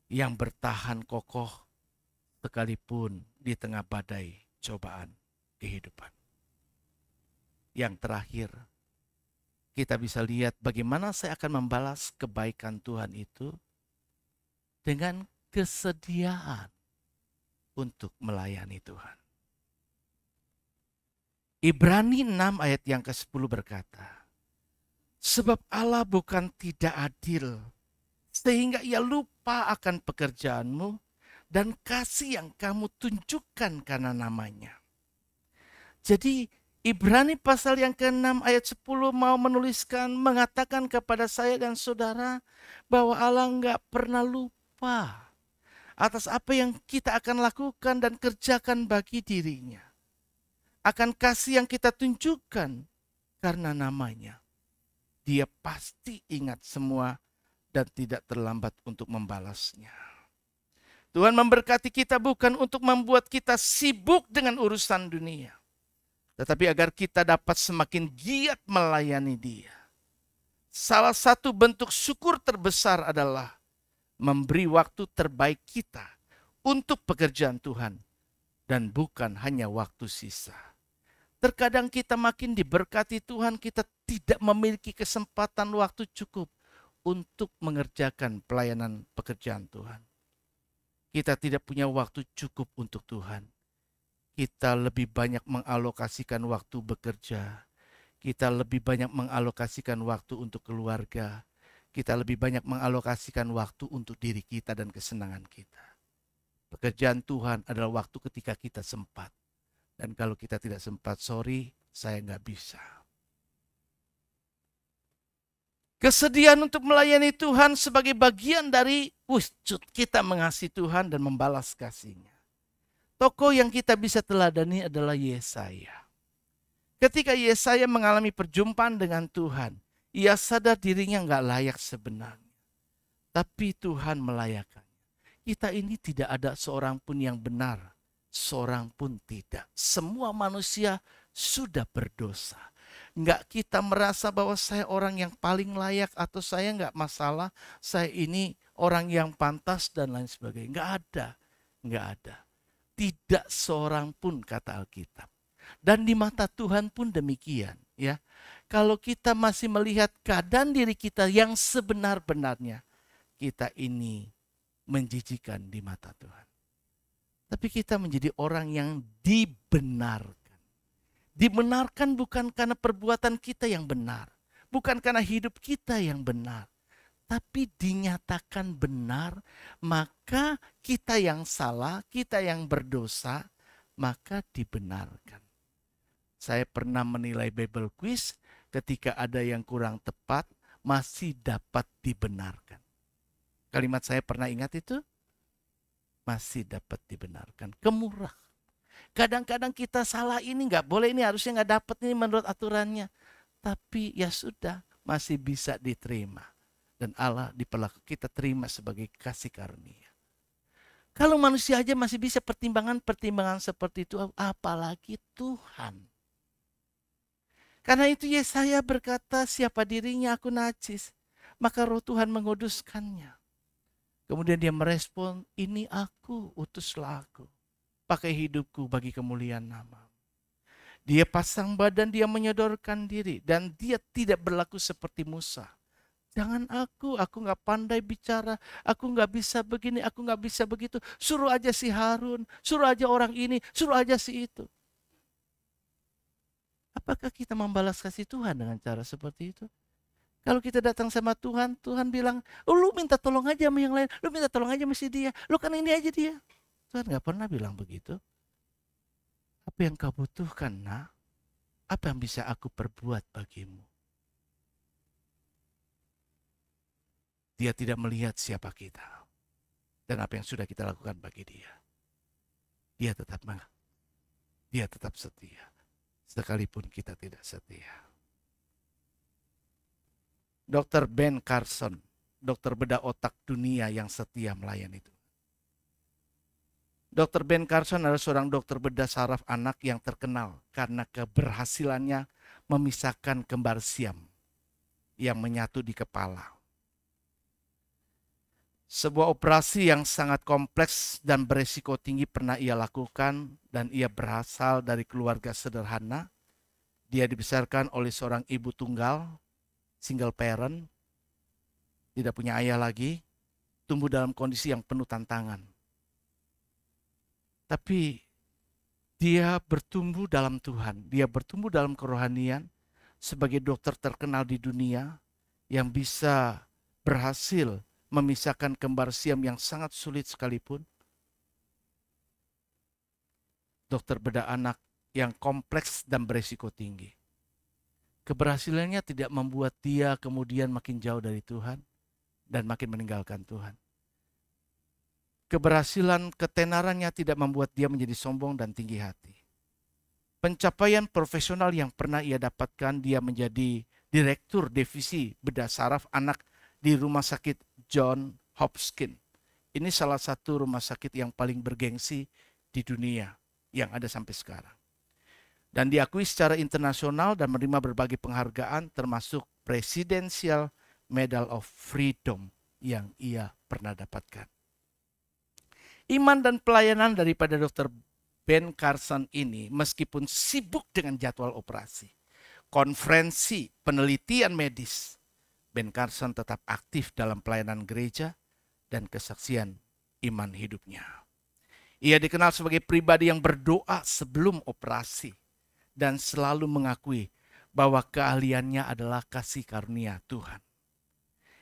yang bertahan kokoh sekalipun di tengah badai cobaan kehidupan. Yang terakhir, kita bisa lihat bagaimana saya akan membalas kebaikan Tuhan itu dengan kesediaan untuk melayani Tuhan. Ibrani 6 ayat yang ke-10 berkata, sebab Allah bukan tidak adil, sehingga ia lupa akan pekerjaanmu dan kasih yang kamu tunjukkan karena namanya. Jadi Ibrani pasal yang ke-6 ayat 10 mau menuliskan, mengatakan kepada saya dan saudara bahwa Allah enggak pernah lupa atas apa yang kita akan lakukan dan kerjakan bagi dirinya. Akan kasih yang kita tunjukkan karena namanya. Dia pasti ingat semua dan tidak terlambat untuk membalasnya. Tuhan memberkati kita bukan untuk membuat kita sibuk dengan urusan dunia, tetapi agar kita dapat semakin giat melayani Dia. Salah satu bentuk syukur terbesar adalah memberi waktu terbaik kita untuk pekerjaan Tuhan dan bukan hanya waktu sisa. Terkadang kita makin diberkati Tuhan, kita tidak memiliki kesempatan waktu cukup untuk mengerjakan pelayanan pekerjaan Tuhan. Kita tidak punya waktu cukup untuk Tuhan. Kita lebih banyak mengalokasikan waktu bekerja. Kita lebih banyak mengalokasikan waktu untuk keluarga. Kita lebih banyak mengalokasikan waktu untuk diri kita dan kesenangan kita. Pekerjaan Tuhan adalah waktu ketika kita sempat. Dan kalau kita tidak sempat, sorry, saya nggak bisa. Kesediaan untuk melayani Tuhan sebagai bagian dari wujud kita mengasihi Tuhan dan membalas kasih-Nya. Tokoh yang kita bisa teladani adalah Yesaya. Ketika Yesaya mengalami perjumpaan dengan Tuhan, ia sadar dirinya nggak layak sebenarnya. Tapi Tuhan melayakkannya. Kita ini tidak ada seorang pun yang benar. Seorang pun tidak. Semua manusia sudah berdosa. Enggak kita merasa bahwa saya orang yang paling layak atau saya enggak masalah. Saya ini orang yang pantas dan lain sebagainya. Enggak ada. Enggak ada. Tidak seorang pun kata Alkitab. Dan di mata Tuhan pun demikian. Ya, kalau kita masih melihat keadaan diri kita yang sebenar-benarnya. Kita ini menjijikan di mata Tuhan. Tapi kita menjadi orang yang dibenarkan. Dibenarkan bukan karena perbuatan kita yang benar. Bukan karena hidup kita yang benar. tapi dinyatakan benar, maka kita yang salah, kita yang berdosa, maka dibenarkan. Saya pernah menilai Bible quiz, ketika ada yang kurang tepat, masih dapat dibenarkan. Kalimat saya pernah ingat itu? Masih dapat dibenarkan. Kemurah. Kadang-kadang kita salah, ini nggak boleh, ini harusnya nggak dapat ini menurut aturannya. Tapi ya sudah, masih bisa diterima. Dan Allah kita terima sebagai kasih karunia. Kalau manusia aja masih bisa pertimbangan-pertimbangan seperti itu, apalagi Tuhan. Karena itu Yesaya berkata, siapa dirinya aku najis, maka roh Tuhan menguduskannya. Kemudian dia merespon, ini aku, utuslah aku. Pakai hidupku bagi kemuliaan nama. Dia pasang badan, dia menyodorkan diri. Dan dia tidak berlaku seperti Musa. Jangan aku gak pandai bicara, aku gak bisa begini, aku gak bisa begitu. Suruh aja si Harun, suruh aja orang ini, suruh aja si itu. Apakah kita membalas kasih Tuhan dengan cara seperti itu? Kalau kita datang sama Tuhan, Tuhan bilang, oh, lu minta tolong aja sama yang lain, lu minta tolong aja sama si dia, lu kan ini aja dia. Tuhan gak pernah bilang begitu. Apa yang kau butuhkan, nak? Apa yang bisa aku perbuat bagimu? Dia tidak melihat siapa kita dan apa yang sudah kita lakukan bagi dia. Dia tetap setia, sekalipun kita tidak setia. Dr. Ben Carson, dokter bedah otak dunia yang setia melayani itu. Dr. Ben Carson adalah seorang dokter bedah saraf anak yang terkenal karena keberhasilannya memisahkan kembar siam yang menyatu di kepala. Sebuah operasi yang sangat kompleks dan beresiko tinggi pernah ia lakukan, dan ia berasal dari keluarga sederhana. Dia dibesarkan oleh seorang ibu tunggal, single parent, tidak punya ayah lagi, tumbuh dalam kondisi yang penuh tantangan. Tapi dia bertumbuh dalam Tuhan, dia bertumbuh dalam kerohanian sebagai dokter terkenal di dunia yang bisa berhasil memisahkan kembar siam yang sangat sulit sekalipun. Dokter bedah anak yang kompleks dan beresiko tinggi. Keberhasilannya tidak membuat dia kemudian makin jauh dari Tuhan dan makin meninggalkan Tuhan. Keberhasilan ketenarannya tidak membuat dia menjadi sombong dan tinggi hati. Pencapaian profesional yang pernah ia dapatkan, dia menjadi direktur divisi bedah saraf anak di rumah sakit John Hopkins. Ini salah satu rumah sakit yang paling bergengsi di dunia yang ada sampai sekarang. Dan diakui secara internasional dan menerima berbagai penghargaan termasuk Presidential Medal of Freedom yang ia pernah dapatkan. Iman dan pelayanan daripada Dr. Ben Carson ini meskipun sibuk dengan jadwal operasi, konferensi, penelitian medis, Ben Carson tetap aktif dalam pelayanan gereja dan kesaksian iman hidupnya. Ia dikenal sebagai pribadi yang berdoa sebelum operasi dan selalu mengakui bahwa keahliannya adalah kasih karunia Tuhan.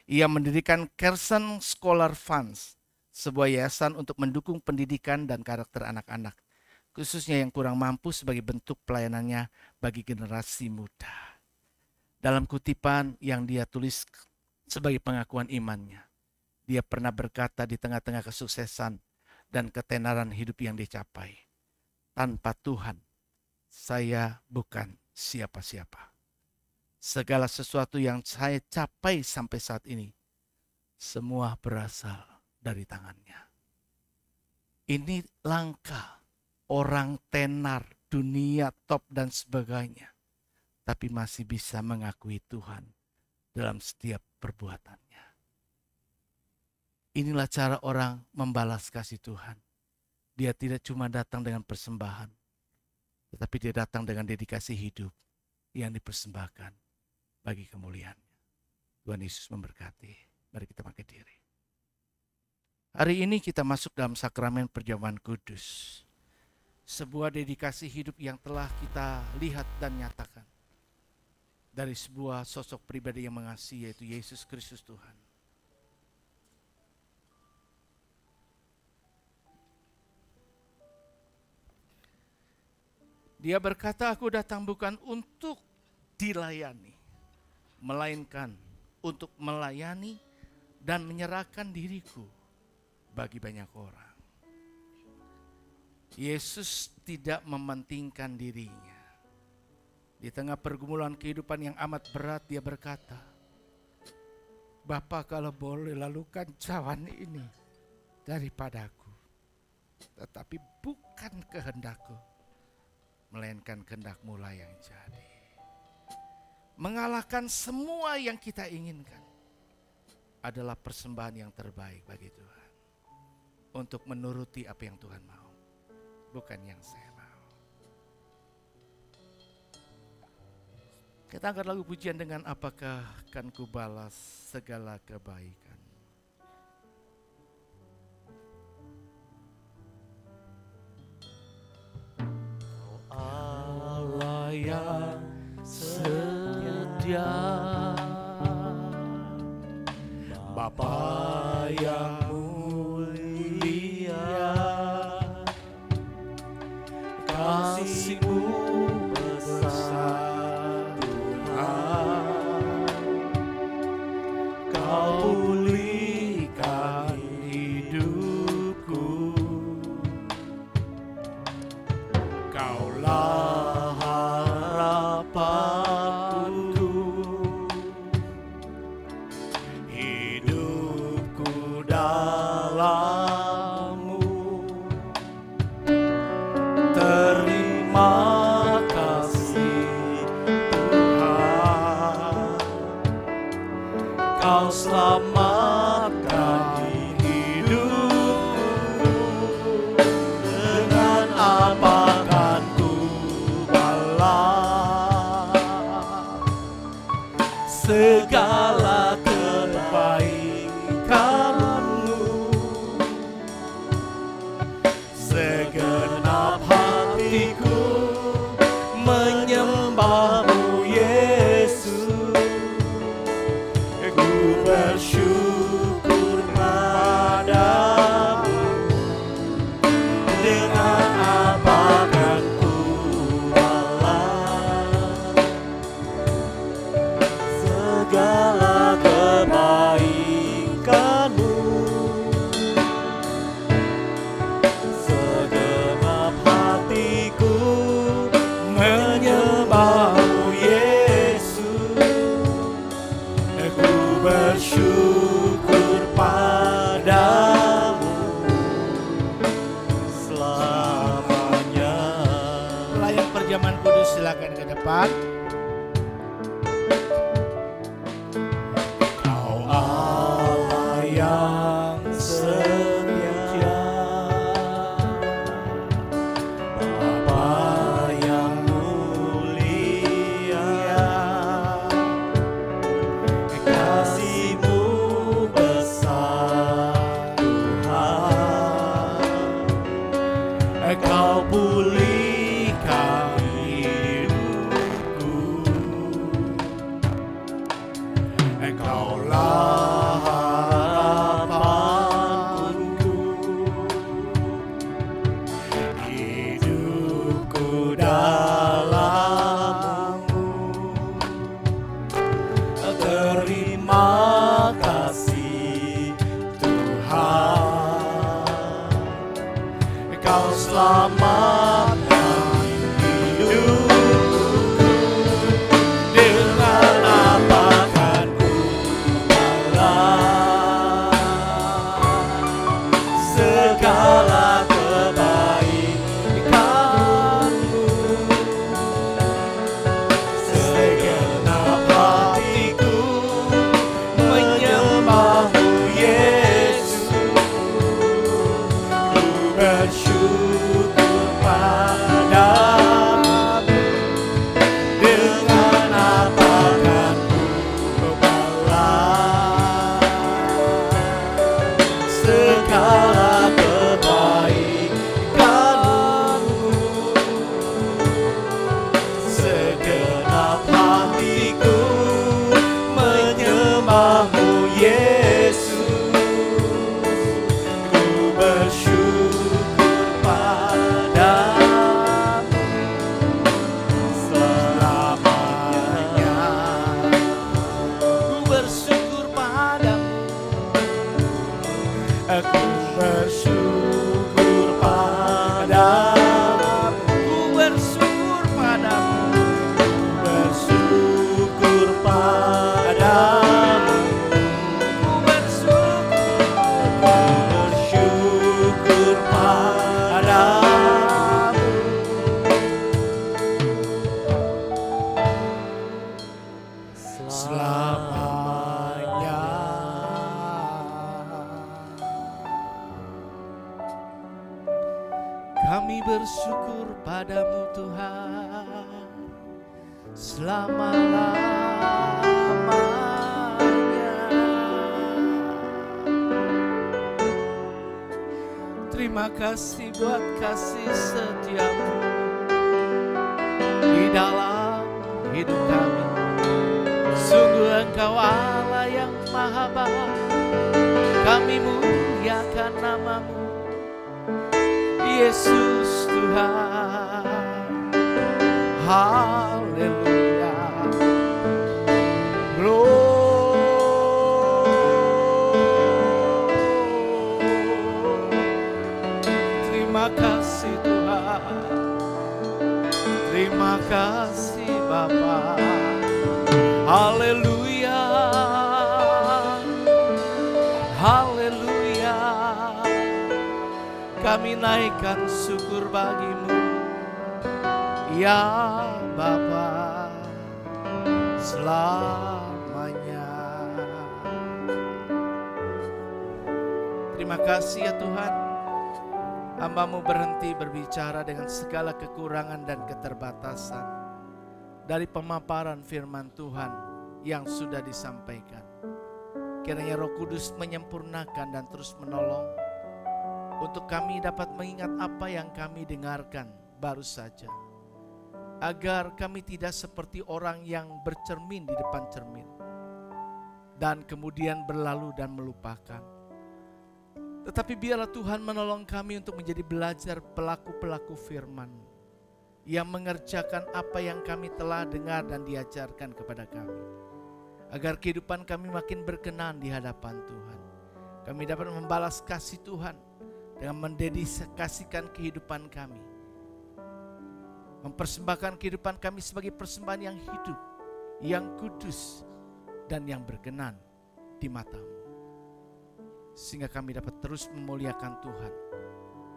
Ia mendirikan Carson Scholar Funds, sebuah yayasan untuk mendukung pendidikan dan karakter anak-anak, khususnya yang kurang mampu sebagai bentuk pelayanannya bagi generasi muda. Dalam kutipan yang dia tulis sebagai pengakuan imannya, dia pernah berkata di tengah-tengah kesuksesan dan ketenaran hidup yang dicapai, tanpa Tuhan, saya bukan siapa-siapa. Segala sesuatu yang saya capai sampai saat ini, semua berasal dari tangannya. Ini langka, orang tenar, dunia top dan sebagainya, tapi masih bisa mengakui Tuhan dalam setiap perbuatannya. Inilah cara orang membalas kasih Tuhan. Dia tidak cuma datang dengan persembahan, tetapi dia datang dengan dedikasi hidup yang dipersembahkan bagi kemuliaan-Nya. Tuhan Yesus memberkati. Mari kita bangkit diri. Hari ini kita masuk dalam sakramen perjamuan kudus. Sebuah dedikasi hidup yang telah kita lihat dan nyatakan dari sebuah sosok pribadi yang mengasihi, yaitu Yesus Kristus Tuhan. Dia berkata, aku datang bukan untuk dilayani, melainkan untuk melayani dan menyerahkan diriku bagi banyak orang. Yesus tidak mementingkan dirinya. Di tengah pergumulan kehidupan yang amat berat, dia berkata, Bapa, kalau boleh lalukan cawan ini daripadaku. Tetapi bukan kehendakku, melainkan kehendak-Mu lah yang jadi. Mengalahkan semua yang kita inginkan adalah persembahan yang terbaik bagi Tuhan. Untuk menuruti apa yang Tuhan mau, bukan yang saya mau. Kita angkat lagu pujian dengan apakah akan kubalas segala kebaikan. Allah yang setia, Bapa yang mulia, kasih-Mu besar Tuhan, Kau pulihkan hidupku, Kaulah harapanku, hidupku dalam-Mu. Terima kasih Tuhan, Kau selamatkan hidupku. Dengan apa kan ku balas segala kebaikan-Mu? Segenap hatiku menyembah-Mu Yesus, ku bersyukur padamu. Dengan apa kan ku balas segala kebaikan-Mu? Segenap hatiku menyembah-Mu Yesus, ku bersyukur padamu selamanya. Pelayan perjamuan kudus silakan ke depan. Kau Allah yang setia, Bapa yang mulia, kasih-Mu besar Tuhan, Kau pulihkan hidupku, Kaulah harapanku, hidupku dalam-Mu. Terima kasih Tuhan, Kau selamatkan hidupku. Dengan apa kan ku balas segala kebaikan-Mu? Segenap hatiku menyembah-Mu Yesus, ku bersyukur padamu. Dengan apa kan ku balas segala kebaikan-Mu? Segenap hatiku menyembah-Mu Yesus, ku bersyukur padamu. bersyukur padamu, ku bersyukur padamu, bersyukur padamu, ku bersyukur padamu. Selamanya. Kami bersyukur padamu Tuhan selama-lamanya. Terima kasih buat kasih setiamu di dalam hidup kami. Sungguh Engkau Allah yang maha baik, kami muliakan namamu Yesus Tuhan. Haleluya. Terima kasih Tuhan. Terima kasih Bapa. Haleluya. Haleluya. Kami naikkan syukur bagimu, ya Bapa, selamanya. Terima kasih ya Tuhan, hamba-Mu berhenti berbicara dengan segala kekurangan dan keterbatasan dari pemaparan firman Tuhan yang sudah disampaikan. Kiranya Roh Kudus menyempurnakan dan terus menolong untuk kami dapat mengingat apa yang kami dengarkan baru saja, agar kami tidak seperti orang yang bercermin di depan cermin dan kemudian berlalu dan melupakan. Tetapi biarlah Tuhan menolong kami untuk menjadi belajar pelaku-pelaku firman yang mengerjakan apa yang kami telah dengar dan diajarkan kepada kami, agar kehidupan kami makin berkenan di hadapan Tuhan. Kami dapat membalas kasih Tuhan dengan mendedikasikan kehidupan kami, mempersembahkan kehidupan kami sebagai persembahan yang hidup, yang kudus, dan yang berkenan di mata-Mu, sehingga kami dapat terus memuliakan Tuhan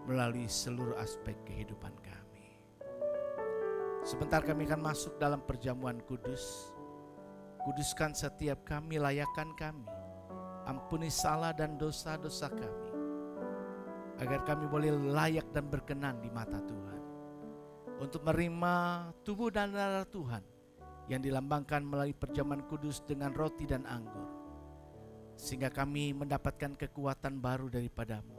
melalui seluruh aspek kehidupan kami. Sebentar kami akan masuk dalam perjamuan kudus. Kuduskan setiap kami, layakkan kami, ampuni salah dan dosa-dosa kami, agar kami boleh layak dan berkenan di mata Tuhan, untuk menerima tubuh dan darah Tuhan yang dilambangkan melalui perjamuan kudus dengan roti dan anggur, sehingga kami mendapatkan kekuatan baru daripada-Mu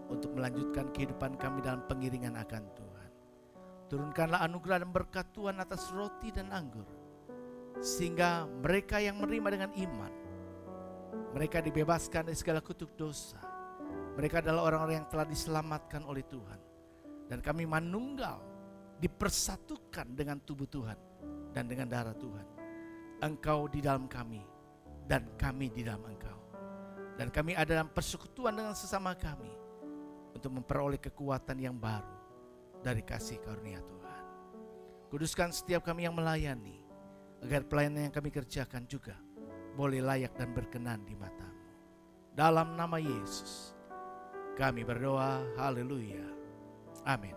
untuk melanjutkan kehidupan kami dalam pengiringan akan Tuhan. Turunkanlah anugerah dan berkat Tuhan atas roti dan anggur, sehingga mereka yang menerima dengan iman, mereka dibebaskan dari segala kutuk dosa. Mereka adalah orang-orang yang telah diselamatkan oleh Tuhan. Dan kami manunggal, dipersatukan dengan tubuh Tuhan dan dengan darah Tuhan. Engkau di dalam kami dan kami di dalam Engkau. Dan kami ada dalam persekutuan dengan sesama kami untuk memperoleh kekuatan yang baru dari kasih karunia Tuhan. Kuduskan setiap kami yang melayani, agar pelayanan yang kami kerjakan juga boleh layak dan berkenan di mata-Mu. Dalam nama Yesus kami berdoa, haleluya, amin.